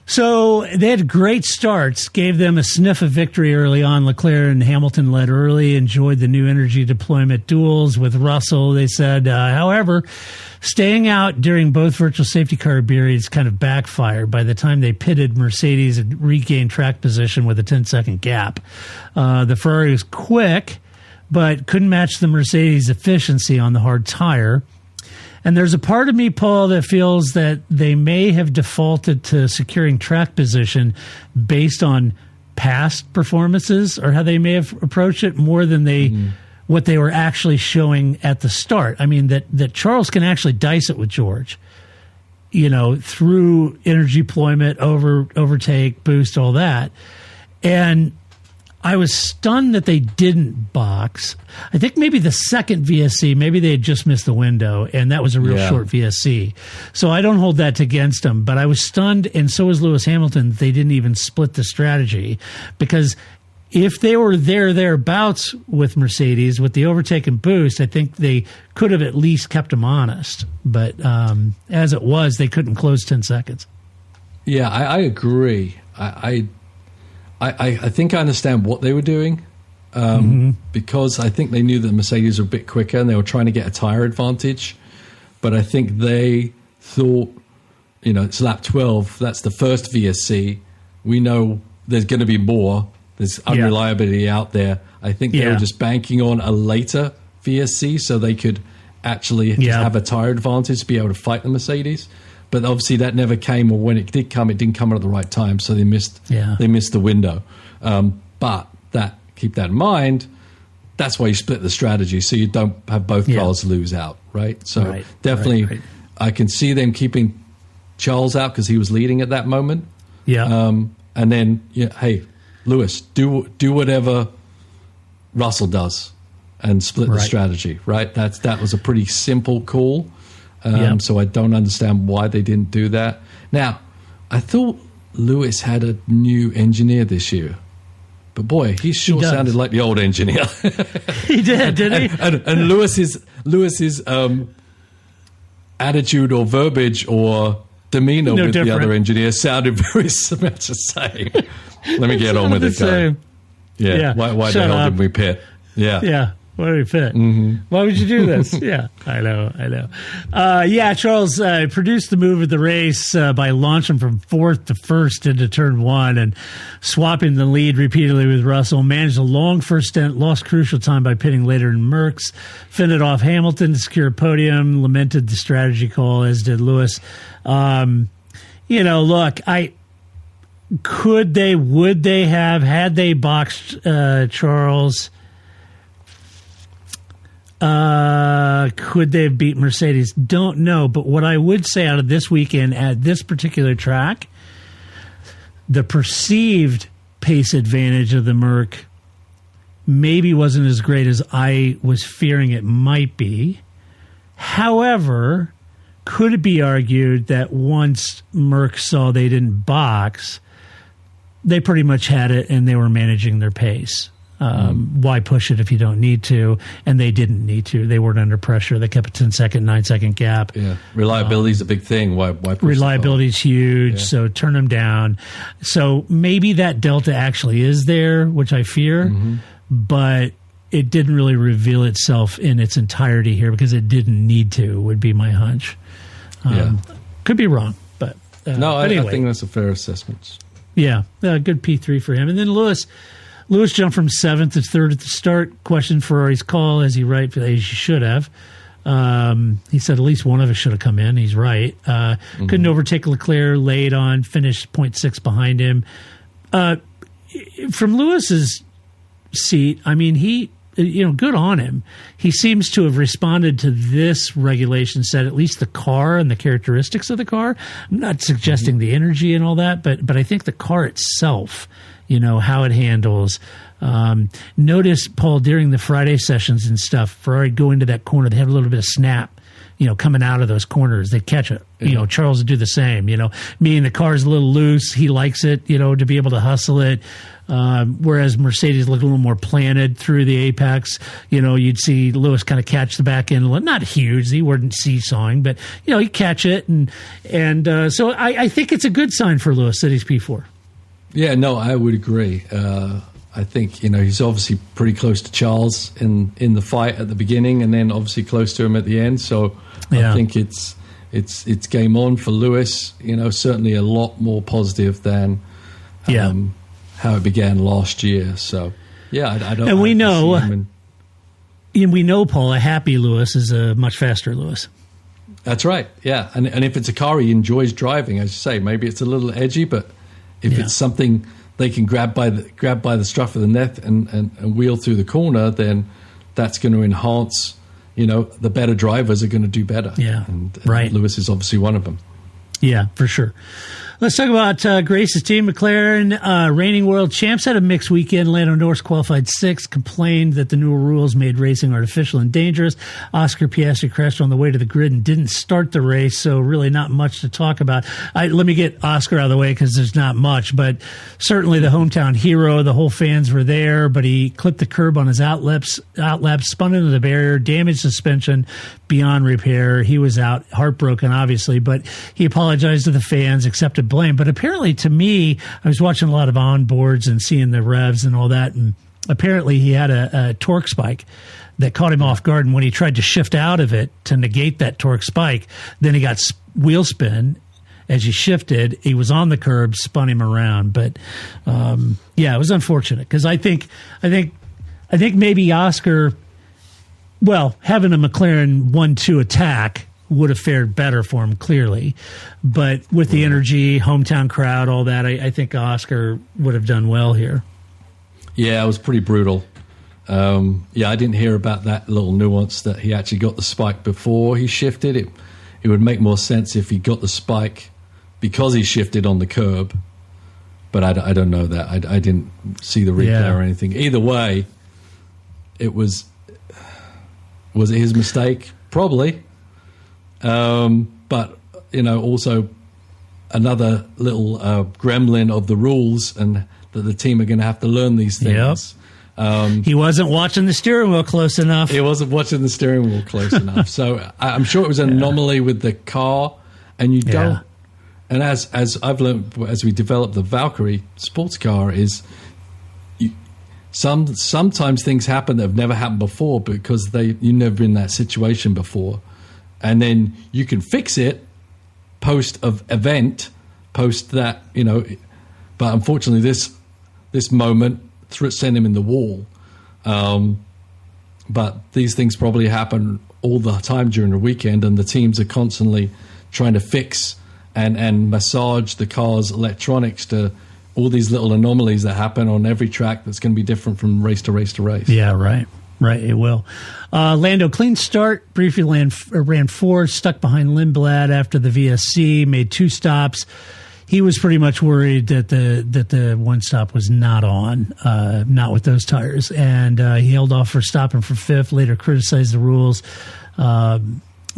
So they had great starts, gave them a sniff of victory early on. Leclerc and Hamilton led early, enjoyed the new energy deployment duels with Russell. They said, however, staying out during both virtual safety car periods kind of backfired. By the time they pitted, Mercedes had regained track position with a 10-second gap. The Ferrari was quick, but couldn't match the Mercedes efficiency on the hard tire. And there's a part of me, Paul, that feels that they may have defaulted to securing track position based on past performances, or how they may have approached it more than what they were actually showing at the start. I mean, that Charles can actually dice it with George, through energy deployment, overtake, boost, all that. And I was stunned that they didn't box. I think maybe the second VSC, maybe they had just missed the window, and that was a real short VSC. So I don't hold that against them, but I was stunned, and so was Lewis Hamilton, they didn't even split the strategy. Because if they were thereabouts with Mercedes, with the overtake and boost, I think they could have at least kept them honest. But as it was, they couldn't close 10 seconds. Yeah, I agree. I think I understand what they were doing, because I think they knew that Mercedes were a bit quicker and they were trying to get a tire advantage. But I think they thought, it's lap 12, that's the first VSC. We know there's going to be more. There's unreliability out there. I think they were just banking on a later VSC so they could actually just have a tire advantage to be able to fight the Mercedes. But obviously that never came, or when it did come, it didn't come at the right time, so they missed the window. But keep that in mind. That's why you split the strategy, so you don't have both cars lose out, right? So definitely, I can see them keeping Charles out because he was leading at that moment. Yeah. And then, hey, Lewis, do whatever Russell does, and split the strategy, right? That was a pretty simple call. So I don't understand why they didn't do that. Now, I thought Lewis had a new engineer this year, but boy, he sure sounded like the old engineer. He did, didn't he? And Lewis's attitude or verbiage or demeanor with the other engineer sounded very much the same. Let me get on with it, guy. Yeah. Why the hell did we pit? Yeah. Why did we fit? Why would you do this? I know. Charles produced the move of the race by launching from fourth to first into turn one and swapping the lead repeatedly with Russell. Managed a long first stint, lost crucial time by pitting later in Merckx, fended off Hamilton to secure a podium, lamented the strategy call, as did Lewis. Look, would they have, had they boxed Charles? Could they have beat Mercedes? Don't know. But what I would say out of this weekend at this particular track, the perceived pace advantage of the Merc maybe wasn't as great as I was fearing it might be. However, could it be argued that once Merc saw they didn't box, they pretty much had it and they were managing their pace? Why push it if you don't need to? And they didn't need to. They weren't under pressure. They kept a 10-second, 9-second gap. Yeah, reliability is a big thing. Why push reliability is huge, so turn them down. So maybe that delta actually is there, which I fear, but it didn't really reveal itself in its entirety here because it didn't need to, would be my hunch. Could be wrong, but anyway. I think that's a fair assessment. Yeah, good P3 for him. And then Lewis jumped from 7th to 3rd at the start. Questioned Ferrari's call, as he should have. He said at least one of us should have come in. He's right. Couldn't overtake Leclerc late on, finished 0.6 behind him. From Lewis's seat, I mean, he, good on him. He seems to have responded to this regulation set, at least the car and the characteristics of the car. I'm not suggesting the energy and all that, but I think the car itself, how it handles. Notice, Paul, during the Friday sessions and stuff, Ferrari go into that corner, they have a little bit of snap coming out of those corners. They'd catch it. Charles would do the same. Meaning the car's a little loose. He likes it, to be able to hustle it. Whereas Mercedes looked a little more planted through the apex. You'd see Lewis kind of catch the back end. Not huge. He wasn't seesawing, but, he'd catch it. And so I think it's a good sign for Lewis that he's P4. Yeah, no, I would agree. I think, he's obviously pretty close to Charles in the fight at the beginning and then obviously close to him at the end. So I think it's game on for Lewis, certainly a lot more positive than how it began last year. So, I don't. And we know, Paul, a happy Lewis is a much faster Lewis. That's right. Yeah, and if it's a car he enjoys driving, as you say, maybe it's a little edgy, but if it's something they can grab by the scruff of the neck and wheel through the corner, then that's going to enhance. The better drivers are going to do better. Yeah, and right. Lewis is obviously one of them. Yeah, for sure. Let's talk about Grace's team. McLaren, reigning world champs, had a mixed weekend. Lando Norris qualified sixth, complained that the new rules made racing artificial and dangerous. Oscar Piastri crashed on the way to the grid and didn't start the race, so really not much to talk about. Let me get Oscar out of the way because there's not much, but certainly the hometown hero, the whole fans were there, but he clipped the curb on his outlap, spun into the barrier, damaged suspension beyond repair. He was out, heartbroken, obviously, but he apologized to the fans, accepted blame. But apparently, to me, I was watching a lot of onboards and seeing the revs and all that, and apparently he had a torque spike that caught him off guard, and when he tried to shift out of it to negate that torque spike, then he got wheel spin. As he shifted, he was on the curb, spun him around. But it was unfortunate because I think maybe Oscar, having a McLaren 1-2 attack would have fared better for him, clearly. But with the energy, hometown crowd, all that, I think Oscar would have done well here. Yeah, it was pretty brutal. I didn't hear about that little nuance that he actually got the spike before he shifted. It would make more sense if he got the spike because he shifted on the curb. But I don't know that. I didn't see the replay or anything. Either way, it was it his mistake? Probably. But also another little gremlin of the rules, and that the team are going to have to learn these things. Yep. He wasn't watching the steering wheel close enough. So I'm sure it was an anomaly with the car, and you don't. And as I've learned as we develop the Valkyrie sports car, is sometimes things happen that have never happened before because you've never been in that situation before. And then you can fix it post that, but unfortunately this moment sent him in the wall. But these things probably happen all the time during the weekend, and the teams are constantly trying to fix and massage the car's electronics to all these little anomalies that happen on every track that's going to be different from race to race to race. Yeah, right. Right, it will. Lando, clean start, briefly ran fourth, stuck behind Lindblad after the VSC, made 2 stops. He was pretty much worried that the one stop was not on, not with those tires, and he held off for stopping for fifth. Later, criticized the rules,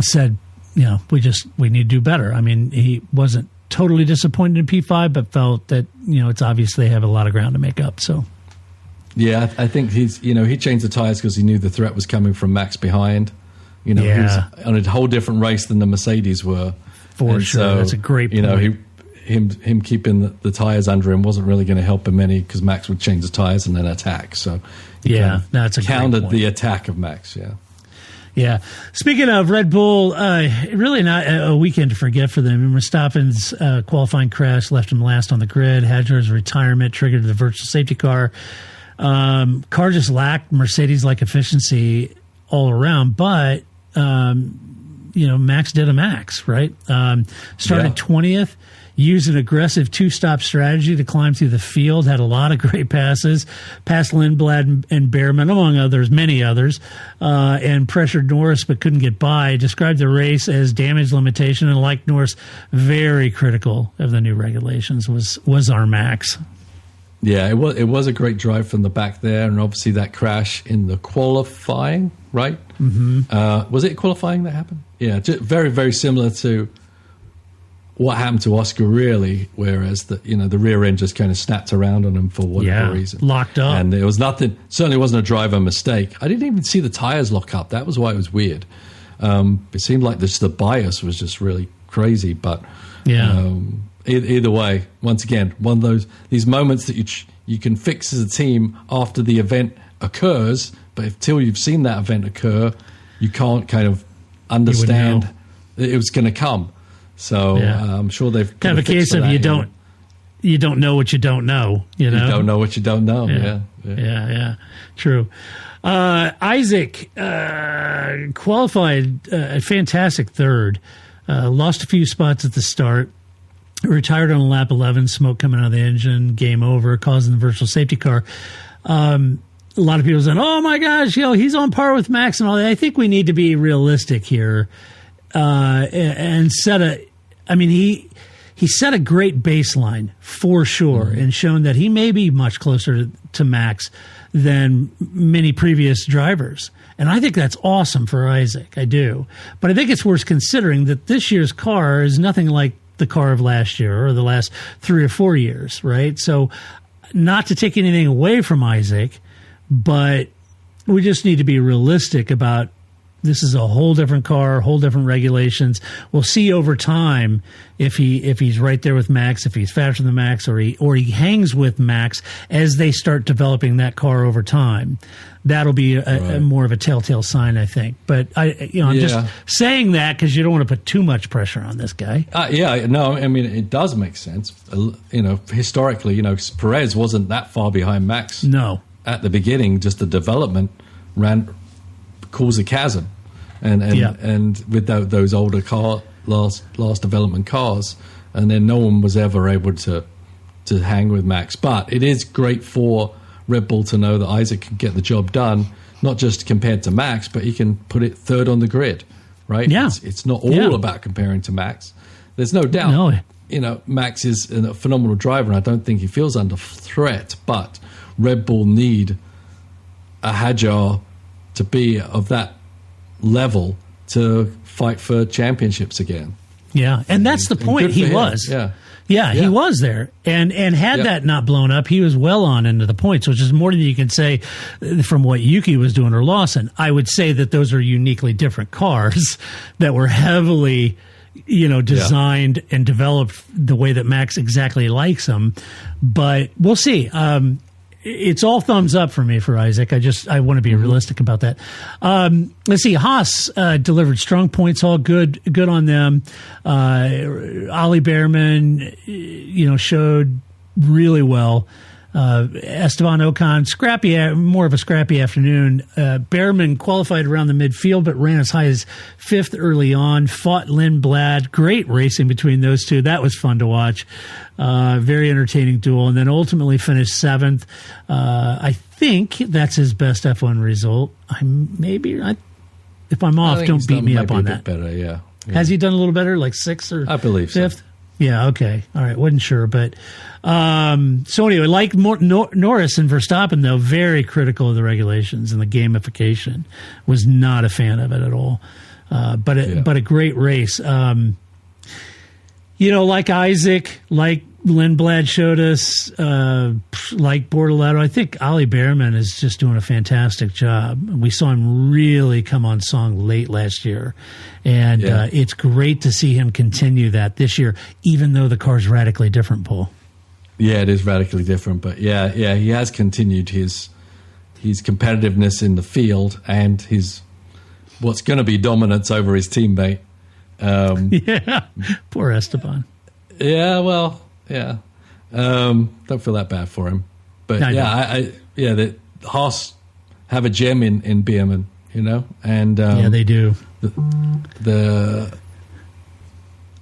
said, we need to do better. I mean, he wasn't totally disappointed in P5, but felt that it's obvious they have a lot of ground to make up. So. Yeah, I think he changed the tires because he knew the threat was coming from Max behind. He was on a whole different race than the Mercedes were. For sure, so, that's a great point. Him keeping the tires under him wasn't really going to help him any because Max would change the tires and then attack. So that's a countered great point. The attack of Max. Yeah. Yeah. Speaking of Red Bull, really not a weekend to forget for them. Verstappen's qualifying crash left him last on the grid. Hadjar's retirement triggered the virtual safety car. Car just lacked Mercedes-like efficiency all around, but Max did a Max, right? Started 20th, used an aggressive 2-stop strategy to climb through the field, had a lot of great passes, passed Lindblad and Behrman, among others, many others, and pressured Norris but couldn't get by. Described the race as damage limitation, and like Norris, very critical of the new regulations, was our Max. Yeah, it was a great drive from the back there, and obviously that crash in the qualifying, right? Mm-hmm. Was it qualifying that happened? Yeah, very, very similar to what happened to Oscar, really, whereas the rear end just kind of snapped around on him for whatever reason. Locked up. And there was nothing, certainly wasn't a driver mistake. I didn't even see the tires lock up. That was why it was weird. It seemed like the bias was just really crazy, but either way, once again, one of these moments that you can fix as a team after the event occurs, but until you've seen that event occur, you can't kind of understand that it was going to come. So I'm sure they've kind of a case of you don't know what you don't know. You don't know what you don't know. Yeah. True. Isaac qualified a fantastic third. Lost a few spots at the start. Retired on lap 11. Smoke coming out of the engine. Game over. Causing the virtual safety car. A lot of people saying, "Oh my gosh, he's on par with Max and all that." I think we need to be realistic here and he set a great baseline for sure, and shown that he may be much closer to Max than many previous drivers. And I think that's awesome for Isaac. I do. But I think it's worth considering that this year's car is nothing like the car of last year or the last 3 or 4 years, right? So not to take anything away from Isaac, but we just need to be realistic about this is a whole different car, whole different regulations. We'll see over time if he's right there with Max, if he's faster than Max, or he hangs with Max as they start developing that car over time. That'll be a more of a telltale sign, I think. But I'm just saying that because you don't want to put too much pressure on this guy. It does make sense. Historically, Perez wasn't that far behind Max. No, at the beginning, just the development caused a chasm, and with those older last development cars, and then no one was ever able to hang with Max. But it is great for Red Bull to know that Isaac can get the job done, not just compared to Max, but he can put it third on the grid, right? Yeah. It's not all about comparing to Max. There's no doubt. No. Max is a phenomenal driver, and I don't think he feels under threat, but Red Bull need a Hadjar to be of that level to fight for championships again. Yeah, and that's the point. He was. He was there. And had that not blown up, he was well on into the points, which is more than you can say from what Yuki was doing or Lawson. I would say that those are uniquely different cars that were heavily designed and developed the way that Max exactly likes them. But we'll see. It's all thumbs up for me for Isaac. I want to be realistic about that. Let's see. Haas delivered strong points, all good on them. Ollie Behrman, showed really well. Esteban Ocon, more of a scrappy afternoon. Behrman qualified around the midfield, but ran as high as 5th early on. Fought Lindblad. Great racing between those two. That was fun to watch. Very entertaining duel, and then ultimately finished 7th. I think that's his best F1 result. If I'm off, don't beat me up on that. Better, yeah. Has he done a little better, like 6th or 5th? I believe so. Yeah, okay. All right, wasn't sure. But so anyway, like Norris and Verstappen, though, very critical of the regulations and the gamification. Was not a fan of it at all. But a great race. Like Isaac, like Lindblad showed us, like Bortoletto, I think Ollie Behrman is just doing a fantastic job. We saw him really come on song late last year. And it's great to see him continue that this year, even though the car's radically different, Paul. Yeah, it is radically different. But he has continued his competitiveness in the field and his what's going to be dominance over his teammate. Poor Esteban. Don't feel that bad for him. But the Haas have a gem in Behrman, and they do.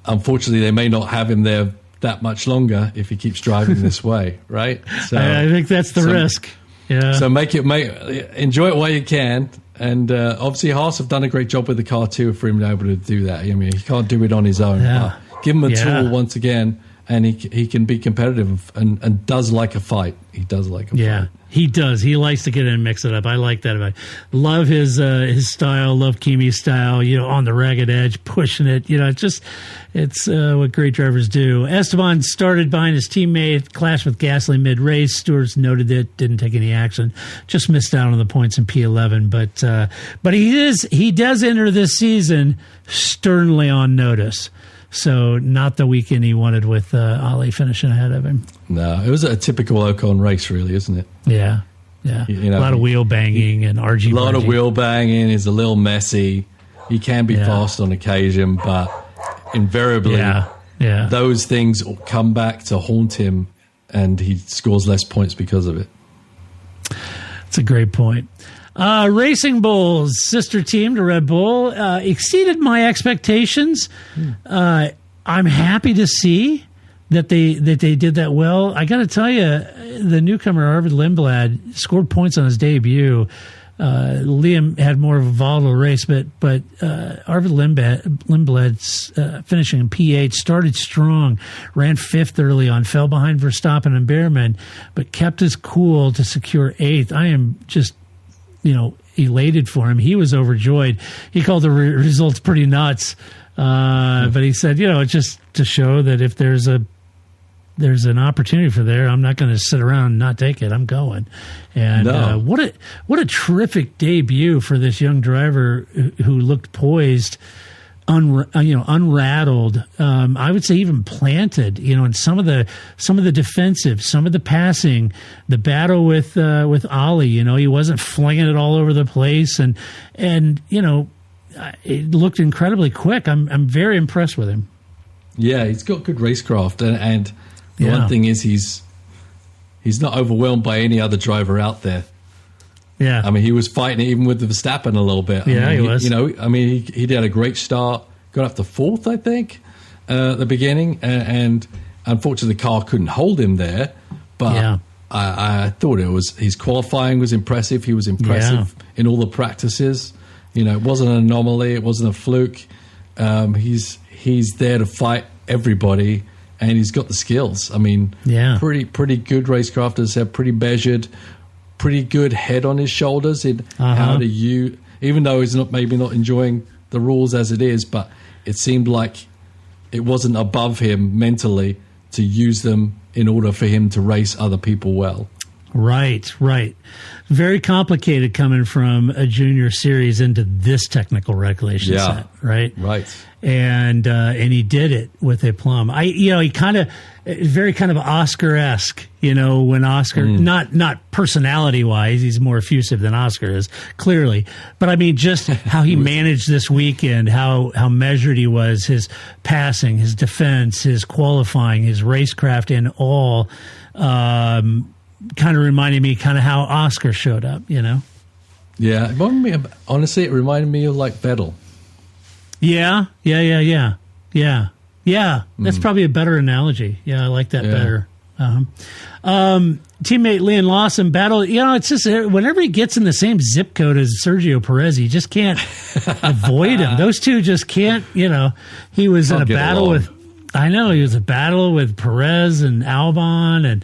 Unfortunately, they may not have him there that much longer if he keeps driving this way, right? So I think that's the risk. Yeah. So enjoy it while you can. And obviously, Haas have done a great job with the car too for him to be able to do that. I mean, he can't do it on his own. Yeah. But give him a tool once again, and he can be competitive and does like a fight. He does like a fight. He does. He likes to get in and mix it up. I like that about him. Love his style. Love Kimi's style. On the ragged edge, pushing it. It's what great drivers do. Esteban started behind his teammate, clashed with Gasly mid-race. Stewart's noted that, didn't take any action, just missed out on the points in P11. But he does enter this season sternly on notice. So not the weekend he wanted with Ali finishing ahead of him. No, it was a typical Ocon race, really, isn't it? Yeah. A lot of wheel banging and RG. A lot of wheel banging. Is a little messy. He can be fast on occasion, but invariably, those things come back to haunt him, and he scores less points because of it. That's a great point. Racing Bulls, sister team to Red Bull, exceeded my expectations. I'm happy to see that they did that well. I got to tell you, the newcomer Arvid Lindblad scored points on his debut. Liam had more of a volatile race, but Arvid Lindblad's finishing in P8 started strong, ran fifth early on, fell behind Verstappen and Behrman, but kept his cool to secure eighth. I am just elated for him. He was overjoyed. He called the results pretty nuts, but he said, it's just to show that if there's an opportunity for there, I'm not going to sit around and not take it. I'm going. And what a terrific debut for this young driver who looked poised, unrattled. I would say even planted. In some of the defensive, some of the passing, the battle with Ali. He wasn't flinging it all over the place, and it looked incredibly quick. I'm very impressed with him. Yeah, he's got good racecraft, and the one thing is he's not overwhelmed by any other driver out there. Yeah, I mean, he was fighting it even with the Verstappen a little bit. He was. He did a great start, got up to fourth, I think, at the beginning, and unfortunately the car couldn't hold him there. But I thought his qualifying was impressive. He was impressive in all the practices. It wasn't an anomaly. It wasn't a fluke. He's there to fight everybody, and he's got the skills. I mean, pretty good racecraft, as I said, pretty measured, pretty good head on his shoulders in how to use, even though he's maybe not enjoying the rules as it is, but it seemed like it wasn't above him mentally to use them in order for him to race other people well. Right. Very complicated coming from a junior series into this technical regulation set, right? Right. And he did it with aplomb. He kind of very kind of Oscar-esque, when Oscar, not personality-wise, he's more effusive than Oscar is, clearly. But I mean, just how he managed this weekend, how measured he was, his passing, his defense, his qualifying, his racecraft, and all. Kind of reminded me kind of how Oscar showed up, Yeah, honestly, it reminded me of like Vettel. Yeah. That's probably a better analogy. Yeah, I like that better. Teammate Leon Lawson battle. It's just whenever he gets in the same zip code as Sergio Perez, you just can't avoid him. Those two just can't. He was in a battle with. I know he was a battle with Perez and Albon, and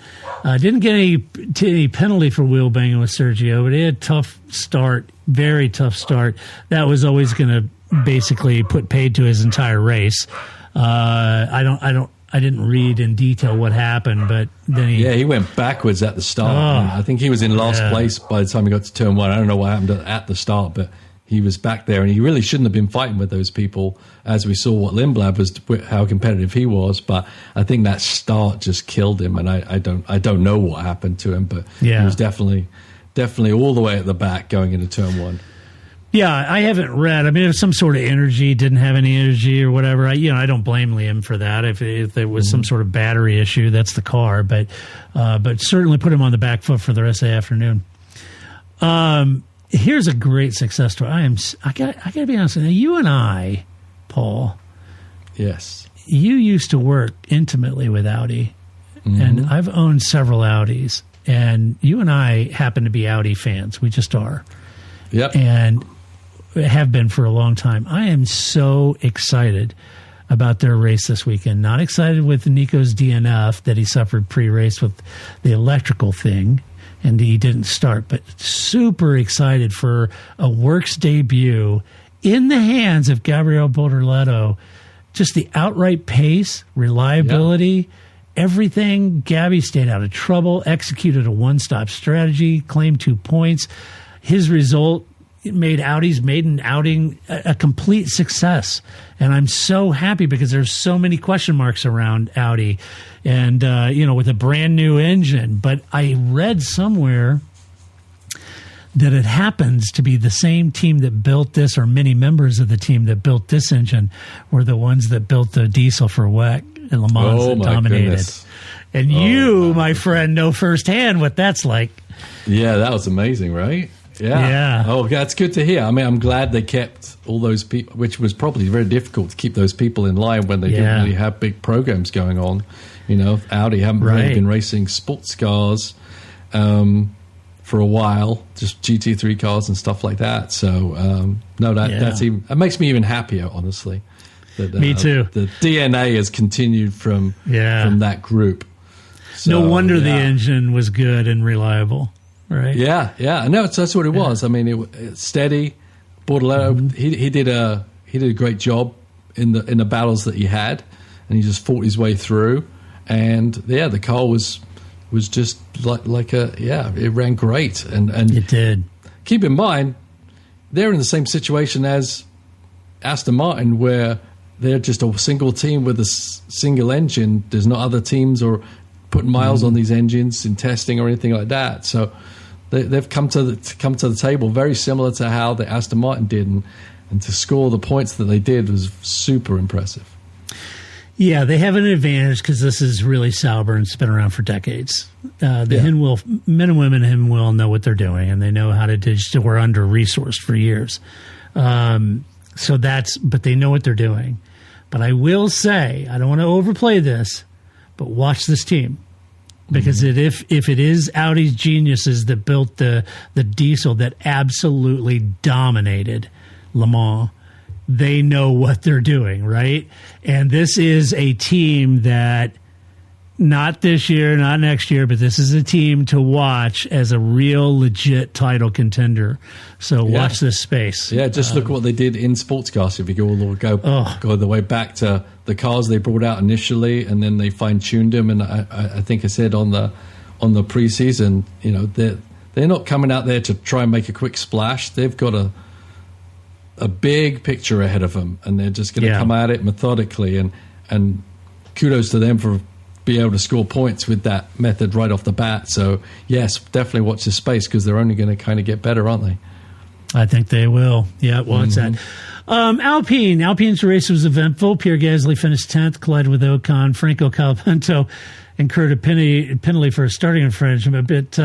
didn't get any penalty for wheel banging with Sergio, but he had a tough start, very tough start. That was always going to basically put paid to his entire race. I didn't read in detail what happened, but then he went backwards at the start. I think he was in last place by the time he got to turn one. I don't know what happened at the start, but he was back there, and he really shouldn't have been fighting with those people, as we saw what Lindblad was, how competitive he was. But I think that start just killed him, and I don't know what happened to him, but he was definitely all the way at the back going into turn one. Yeah, I haven't read. I mean, if some sort of energy, didn't have any energy or whatever, I don't blame Liam for that. If there was some sort of battery issue, that's the car. But certainly put him on the back foot for the rest of the afternoon. Here's a great success story. I gotta be honest with you. You and I, Paul. Yes. You used to work intimately with Audi, and I've owned several Audis, and you and I happen to be Audi fans. We just are. Yep. And have been for a long time. I am so excited about their race this weekend. Not excited with Nico's DNF that he suffered pre-race with the electrical thing, and he didn't start, but super excited for a works debut in the hands of Gabriel Bortoleto. Just the outright pace, reliability, everything. Gabby stayed out of trouble, executed a one-stop strategy, claimed 2 points. His result made Audi's maiden outing a complete success. And I'm so happy because there's so many question marks around Audi and, with a brand new engine. But I read somewhere that it happens to be the same team that built this, or many members of the team that built this engine were the ones that built the diesel for WEC and Le Mans that dominated. Goodness. And my friend, know firsthand what that's like. Yeah, that was amazing, right? Yeah. Oh, that's good to hear. I mean, I'm glad they kept all those people, which was probably very difficult to keep those people in line when they didn't really have big programs going on. Audi haven't really been racing sports cars for a while, just GT3 cars and stuff like that. So, that makes me even happier, honestly. That, me too. The DNA has continued from that group. So, no wonder the engine was good and reliable. Right. Yeah. No, that's what it was. I mean, it's steady. Bortoleto, he did a great job in the battles that he had, and he just fought his way through. And the car was just it ran great, and it did. Keep in mind, they're in the same situation as Aston Martin, where they're just a single team with a single engine. There's no other teams or putting miles on these engines in testing or anything like that. So they've come to the table very similar to how the Aston Martin did, and to score the points that they did was super impressive. Yeah, they have an advantage because this is really Sauber and it's been around for decades. Men and women in Hinwil know what they're doing, and they know how to do. We're under-resourced for years. But they know what they're doing. But I will say, I don't want to overplay this, but watch this team. Because if it is Audi's geniuses that built the diesel that absolutely dominated Le Mans, they know what they're doing, right? And this is a team that, not this year, not next year, but this is a team to watch as a real legit title contender. So watch this space. Yeah, just look what they did in sports cars. If you go all the way back to the cars they brought out initially, and then they fine-tuned them. And I think I said on the preseason, they're not coming out there to try and make a quick splash. They've got a big picture ahead of them, and they're just going to come at it methodically. And kudos to them for being able to score points with that method right off the bat. So yes, definitely watch this space, because they're only going to kind of get better, aren't they? I think they will. Yeah, watch that. Alpine. Alpine's race was eventful. Pierre Gasly finished 10th, collided with Ocon. Franco Colapinto incurred a penalty for a starting infringement. But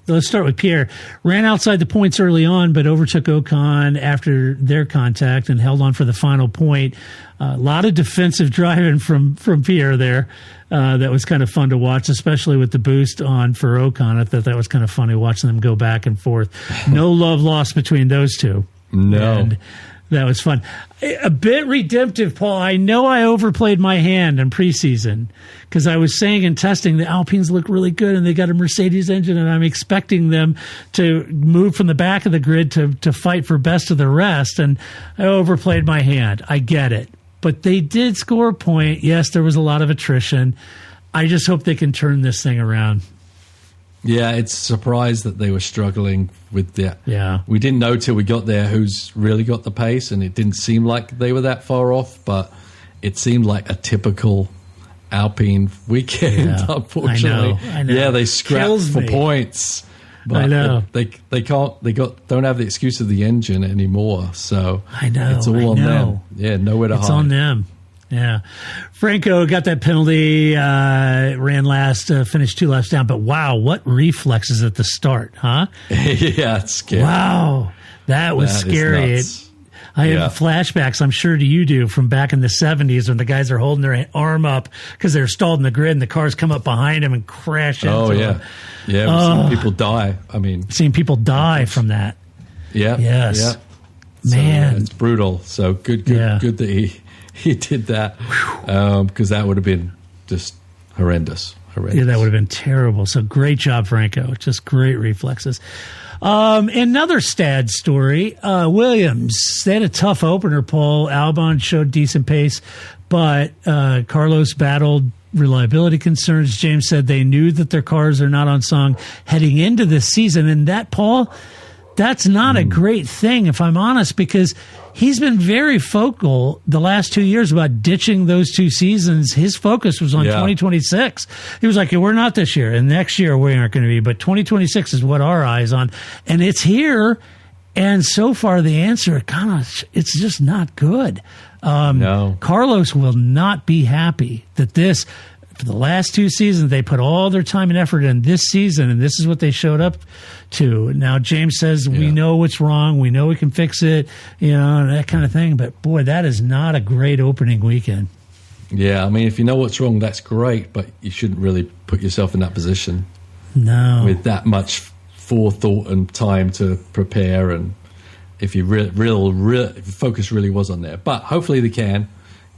let's start with Pierre. Ran outside the points early on, but overtook Ocon after their contact and held on for the final point. A lot of defensive driving from Pierre there. That was kind of fun to watch, especially with the boost on for Ocon. I thought that was kind of funny watching them go back and forth. No love lost between those two. No. And that was fun. A bit redemptive, Paul. I know I overplayed my hand in preseason because I was saying in testing the Alpines look really good and they got a Mercedes engine, and I'm expecting them to move from the back of the grid to fight for best of the rest. And I overplayed my hand. I get it. But they did score a point. Yes, there was a lot of attrition. I just hope they can turn this thing around. Yeah, it's a surprise that they were struggling with that. Yeah. We didn't know till we got there who's really got the pace, and it didn't seem like they were that far off, but it seemed like a typical Alpine weekend, unfortunately. I know. Yeah, they scrapped for points. But I know. They don't have the excuse of the engine anymore. So I know. It's all on them. Yeah, nowhere to hide. It's on them. Yeah. Franco got that penalty, ran last, finished 2 laps down. But wow, what reflexes at the start, huh? Yeah, it's scary. Wow. That was scary. I have flashbacks, I'm sure you do, from back in the 70s when the guys are holding their arm up because they're stalled in the grid and the cars come up behind them and crash into them. Yeah, we've seen people die. Seen people die from that. Yeah. Yes. Yeah. Man. So, it's brutal. So good that he did that, because that would have been just horrendous. Yeah, that would have been terrible. So great job, Franco. Just great reflexes. Another Stad story. Williams, they had a tough opener, Paul. Albon showed decent pace, but Carlos battled reliability concerns. James said they knew that their cars are not on song heading into this season. And that, Paul, that's not a great thing, if I'm honest, because he's been very vocal the last 2 years about ditching those 2 seasons. His focus was on 2026. He was like, we're not this year, and next year we aren't going to be, but 2026 is what our eye's on. And it's here. And so far, the answer, it's just not good. No. Carlos will not be happy that for the last 2 seasons, they put all their time and effort in this season, and this is what they showed up to. Now, James says, we know what's wrong. We know we can fix it, and that kind of thing. But, boy, that is not a great opening weekend. Yeah, I mean, if you know what's wrong, that's great, but you shouldn't really put yourself in that position. No. With that much forethought and time to prepare, and if you if your focus really was on there. But hopefully they can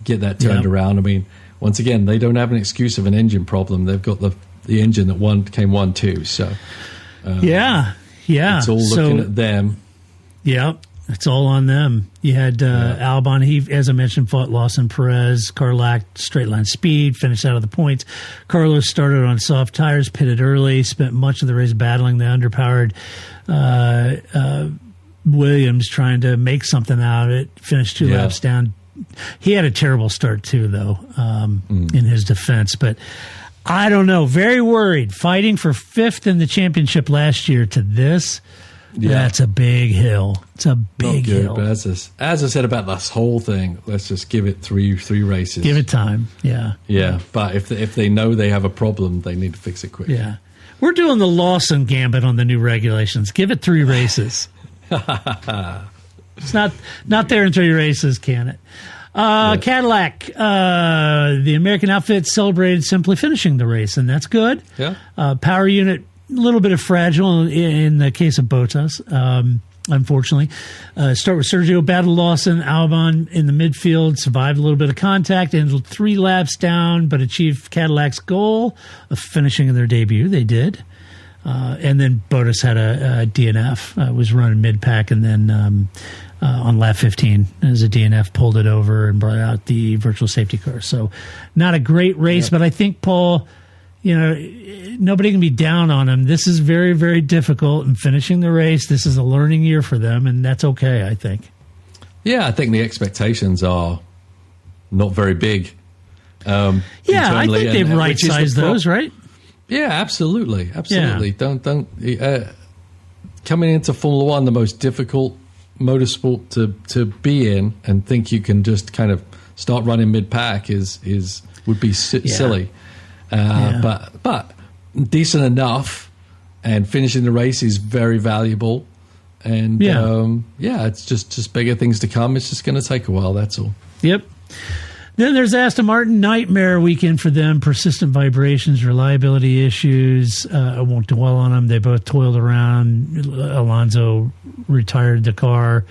get that turned around. I mean, once again, they don't have an excuse of an engine problem. They've got the engine that came 1-2. So it's all looking at them. Yeah, it's all on them. You had Albon. He, as I mentioned, fought Lawson Perez. Car lacked straight line speed, finished out of the points. Carlos started on soft tires, pitted early, spent much of the race battling the underpowered Williams, trying to make something out of it. Finished 2 laps down. He had a terrible start too, though, in his defense. But I don't know. Very worried. Fighting for 5th in the championship last year to this, that's a big hill. It's a big hill. But as I said about this whole thing, let's just give it three races. Give it time. Yeah. Yeah. But if they know they have a problem, they need to fix it quick. Yeah. We're doing the Lawson gambit on the new regulations. Give it 3 races. It's not there in 3 races, can it? Cadillac, the American outfit celebrated simply finishing the race, and that's good. Yeah. Power unit, a little bit of fragile in the case of Bottas, unfortunately. Start with Sergio battled Lawson. Albon in the midfield survived a little bit of contact, ended 3 laps down, but achieved Cadillac's goal of finishing in their debut. They did. And then Bottas had a DNF, was running mid-pack, and then on lap 15, as a DNF, pulled it over and brought out the virtual safety car. So not a great race, but I think, Paul, nobody can be down on him. This is very, very difficult in finishing the race. This is a learning year for them, and that's okay, I think. Yeah, I think the expectations are not very big. I think they've right-sized those, right? Yeah, absolutely. Yeah. Don't coming into Formula One, the most difficult motorsport to be in, and think you can just kind of start running mid-pack would be silly. But decent enough, and finishing the race is very valuable. And it's just bigger things to come. It's just going to take a while. That's all. Yep. Then there's Aston Martin, nightmare weekend for them. Persistent vibrations, reliability issues. I won't dwell on them. They both toiled around. Alonso retired the car,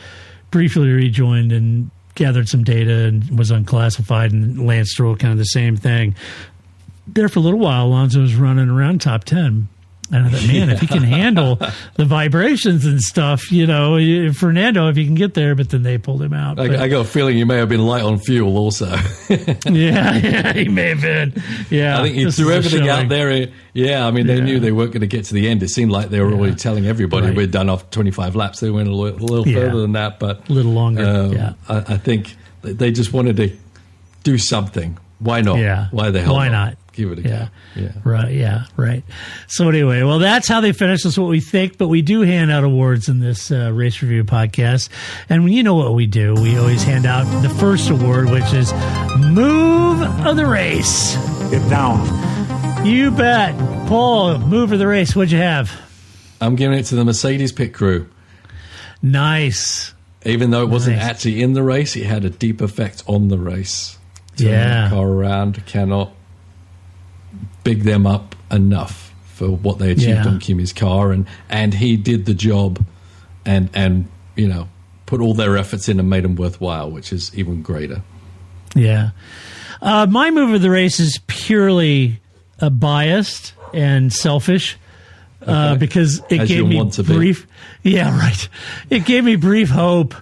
briefly rejoined and gathered some data and was unclassified. And Lance Stroll, kind of the same thing. There for a little while, Alonso was running around top 10. And I thought, man, if he can handle the vibrations and stuff, Fernando, if he can get there, but then they pulled him out. I got a feeling he may have been light on fuel also. yeah, he may have been. Yeah. I think he threw everything out there. They knew they weren't going to get to the end. It seemed like they were already telling everybody we're done off 25 laps. They went a little further than that, but a little longer. I think they just wanted to do something. Why not? Yeah. Why the hell Why not? Give it a go. Yeah. Right. Yeah. Right. So anyway, well, that's how they finish. That's what we think. But we do hand out awards in this race review podcast, and you know what we do? We always hand out the first award, which is Move of the Race. Get down. You bet, Paul. Move of the race. What'd you have? I'm giving it to the Mercedes pit crew. Nice. Even though it wasn't actually in the race, it had a deep effect on the race. Turning the car around, cannot big them up enough for what they achieved on Kimi's car, and he did the job and put all their efforts in and made them worthwhile, which is even greater. Yeah. My move of the race is purely biased and selfish because it gave me brief. Yeah, right. It gave me brief hope.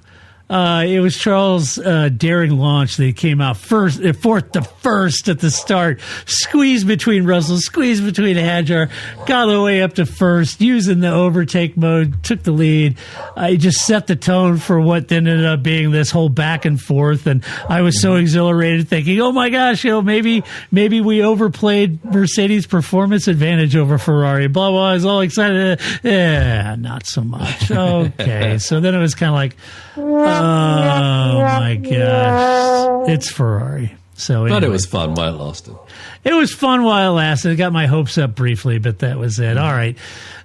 It was Charles' daring launch that he came out fourth to first at the start, squeezed between Russell, squeezed between Hadjar, got all the way up to first, using the overtake mode, took the lead. He just set the tone for what then ended up being this whole back and forth, and I was so exhilarated thinking, oh my gosh, maybe we overplayed Mercedes' performance advantage over Ferrari, blah, blah. I was all excited. Yeah, not so much. Okay, so then it was kind of like, oh my gosh, it's Ferrari. So anyway. But it was fun while it lasted. It was fun while it lasted. It got my hopes up briefly, but that was it. All right.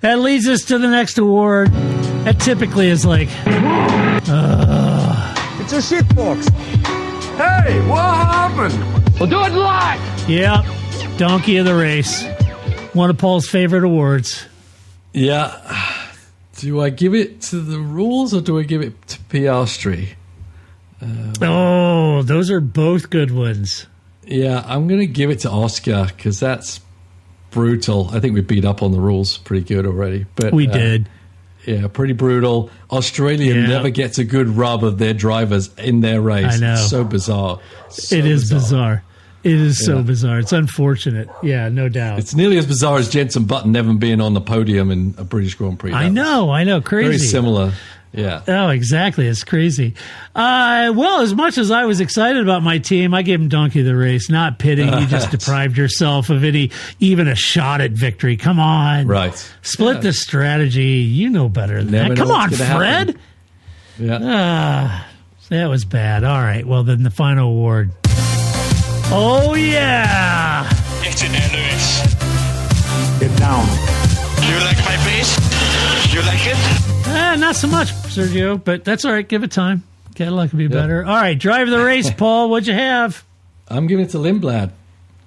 That leads us to the next award. That typically is like, It's a shitbox. Hey, what happened? We'll do it live. Yep. Donkey of the race. One of Paul's favorite awards. Yeah. Do I give it to the rules or do I give it to Piastri? Those are both good ones. Yeah, I'm going to give it to Oscar because that's brutal. I think we beat up on the rules pretty good already. But we did. Yeah, pretty brutal. Australia never gets a good rub of their drivers in their race. I know. It's so bizarre. It is bizarre. It is so bizarre. It's unfortunate. Yeah, no doubt. It's nearly as bizarre as Jenson Button never being on the podium in a British Grand Prix. I know. Crazy. Very similar. Yeah. Oh, exactly. It's crazy. Well, as much as I was excited about my team, I gave him donkey of the race, not pity. You just deprived yourself of even a shot at victory. Come on. Right. Split the strategy. You know better than that. Come on, Fred. Yeah. That was bad. All right. Well, then the final award. Oh, yeah. Get in there, Lewis. Get down. You like my pace? You like it? Not so much, Sergio, but that's all right. Give it time. Cadillac could be better. All right. Drive the race, Paul. What'd you have? I'm giving it to Lindblad.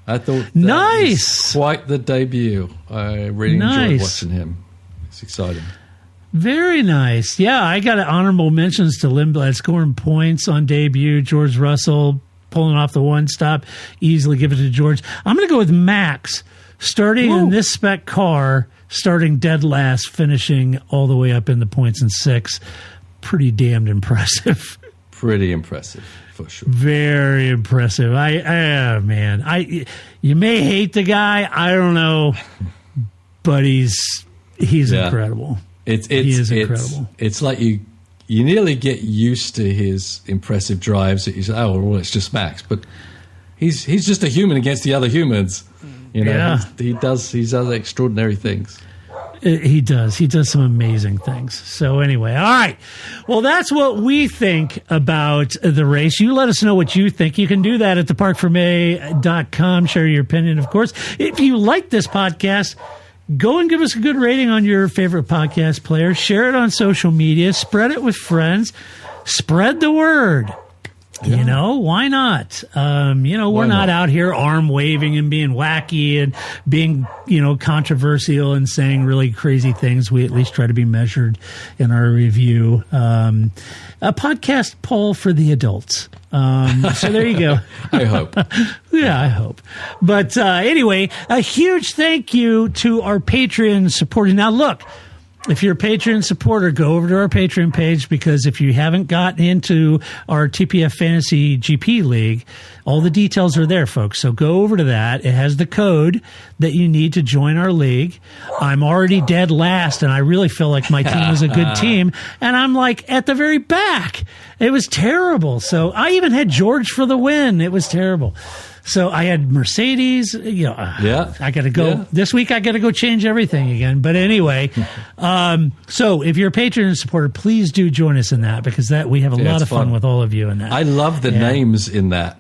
I thought that was quite the debut. I really enjoyed watching him. It's exciting. Very nice. Yeah, I got honorable mentions to Lindblad scoring points on debut. George Russell pulling off the one stop. Easily give it to George. I'm going to go with Max. Starting in this spec car, starting dead last, finishing all the way up in the points in 6. Pretty damned impressive. Pretty impressive, for sure. Very impressive. You may hate the guy. I don't know, but he's incredible. He is incredible. It's like you nearly get used to his impressive drives. That you say, oh, well, it's just Max, but he's just a human against the other humans. You know, he does extraordinary things. He does some amazing things. So anyway, all right. Well, that's what we think about the race. You let us know what you think. You can do that at theparkforme.com. Share your opinion, of course. If you like this podcast, go and give us a good rating on your favorite podcast player. Share it on social media. Spread it with friends. Spread the word. Yeah. You know, why not? We're not out here arm waving and being wacky and being, controversial and saying really crazy things. We at least try to be measured in our review. A podcast poll for the adults. So there you go. I hope. Yeah, I hope. But anyway, a huge thank you to our Patreon supporters. Now, look. If you're a Patreon supporter, go over to our Patreon page, because if you haven't gotten into our TPF Fantasy GP League, all the details are there, folks. So go over to that. It has the code that you need to join our league. I'm already dead last, and I really feel like my team is a good team, and I'm like at the very back. It was terrible. So I even had George for the win. It was terrible. So I had Mercedes, I got to go this week. I got to go change everything again. But anyway, so if you're a Patreon supporter, please do join us in that, because we have a lot of fun with all of you in that. I love the names in that.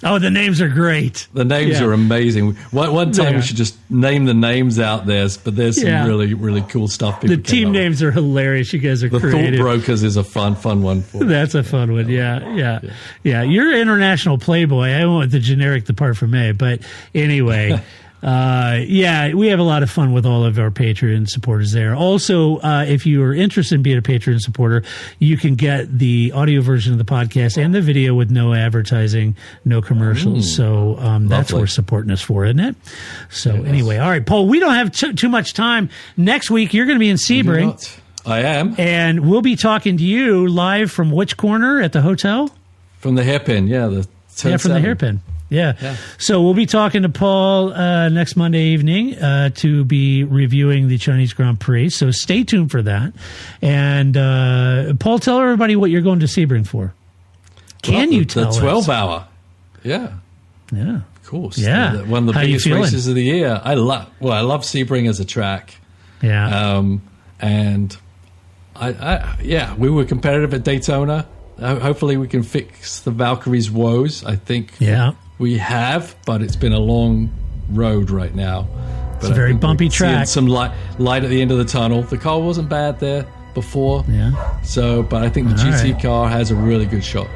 Oh, the names are great. The names are amazing. One time we should just name the names out there, but there's some really, really cool stuff. The team names are hilarious. You guys are creative. The Thought Brokers is a fun one. That's a fun one. Yeah. You're international playboy. I went with the generic The Parfumé, but anyway, Yeah, we have a lot of fun with all of our Patreon supporters there. Also, if you are interested in being a Patreon supporter, you can get the audio version of the podcast and the video with no advertising, no commercials. So that's worth supporting us for, isn't it? So anyway, all right, Paul, we don't have too much time. Next week, you're going to be in Sebring. I am. And we'll be talking to you live from which corner at the hotel? From the hairpin, from the hairpin. Yeah. So we'll be talking to Paul next Monday evening to be reviewing the Chinese Grand Prix. So stay tuned for that. And Paul, tell everybody what you're going to Sebring for. Can you tell us? The 12-hour. Yeah. Yeah. Of course. Yeah. One of the biggest races of the year. I love Sebring as a track. Yeah. And we were competitive at Daytona. Hopefully we can fix the Valkyrie's woes. I think we have, but it's been a long road right now. It's a very bumpy track. Some light at the end of the tunnel. The car wasn't bad there before. Yeah. So, but I think the GT car has a really good shot.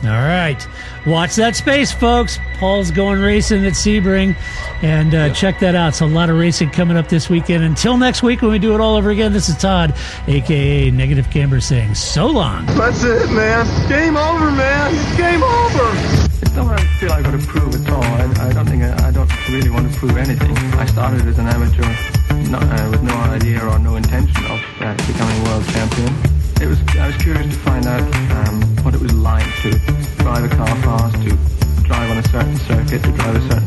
All right. Watch that space, folks. Paul's going racing at Sebring, and check that out. It's a lot of racing coming up this weekend. Until next week when we do it all over again, this is Todd, a.k.a. Negative Camber, saying so long. That's it, man. Game over, man. Game over. It's not what I feel I've got to prove at all. I don't really want to prove anything. I started as an amateur with no idea or no intention of becoming world champion. I was curious to find out what it was like to drive a car fast, to drive on a certain circuit, to drive a certain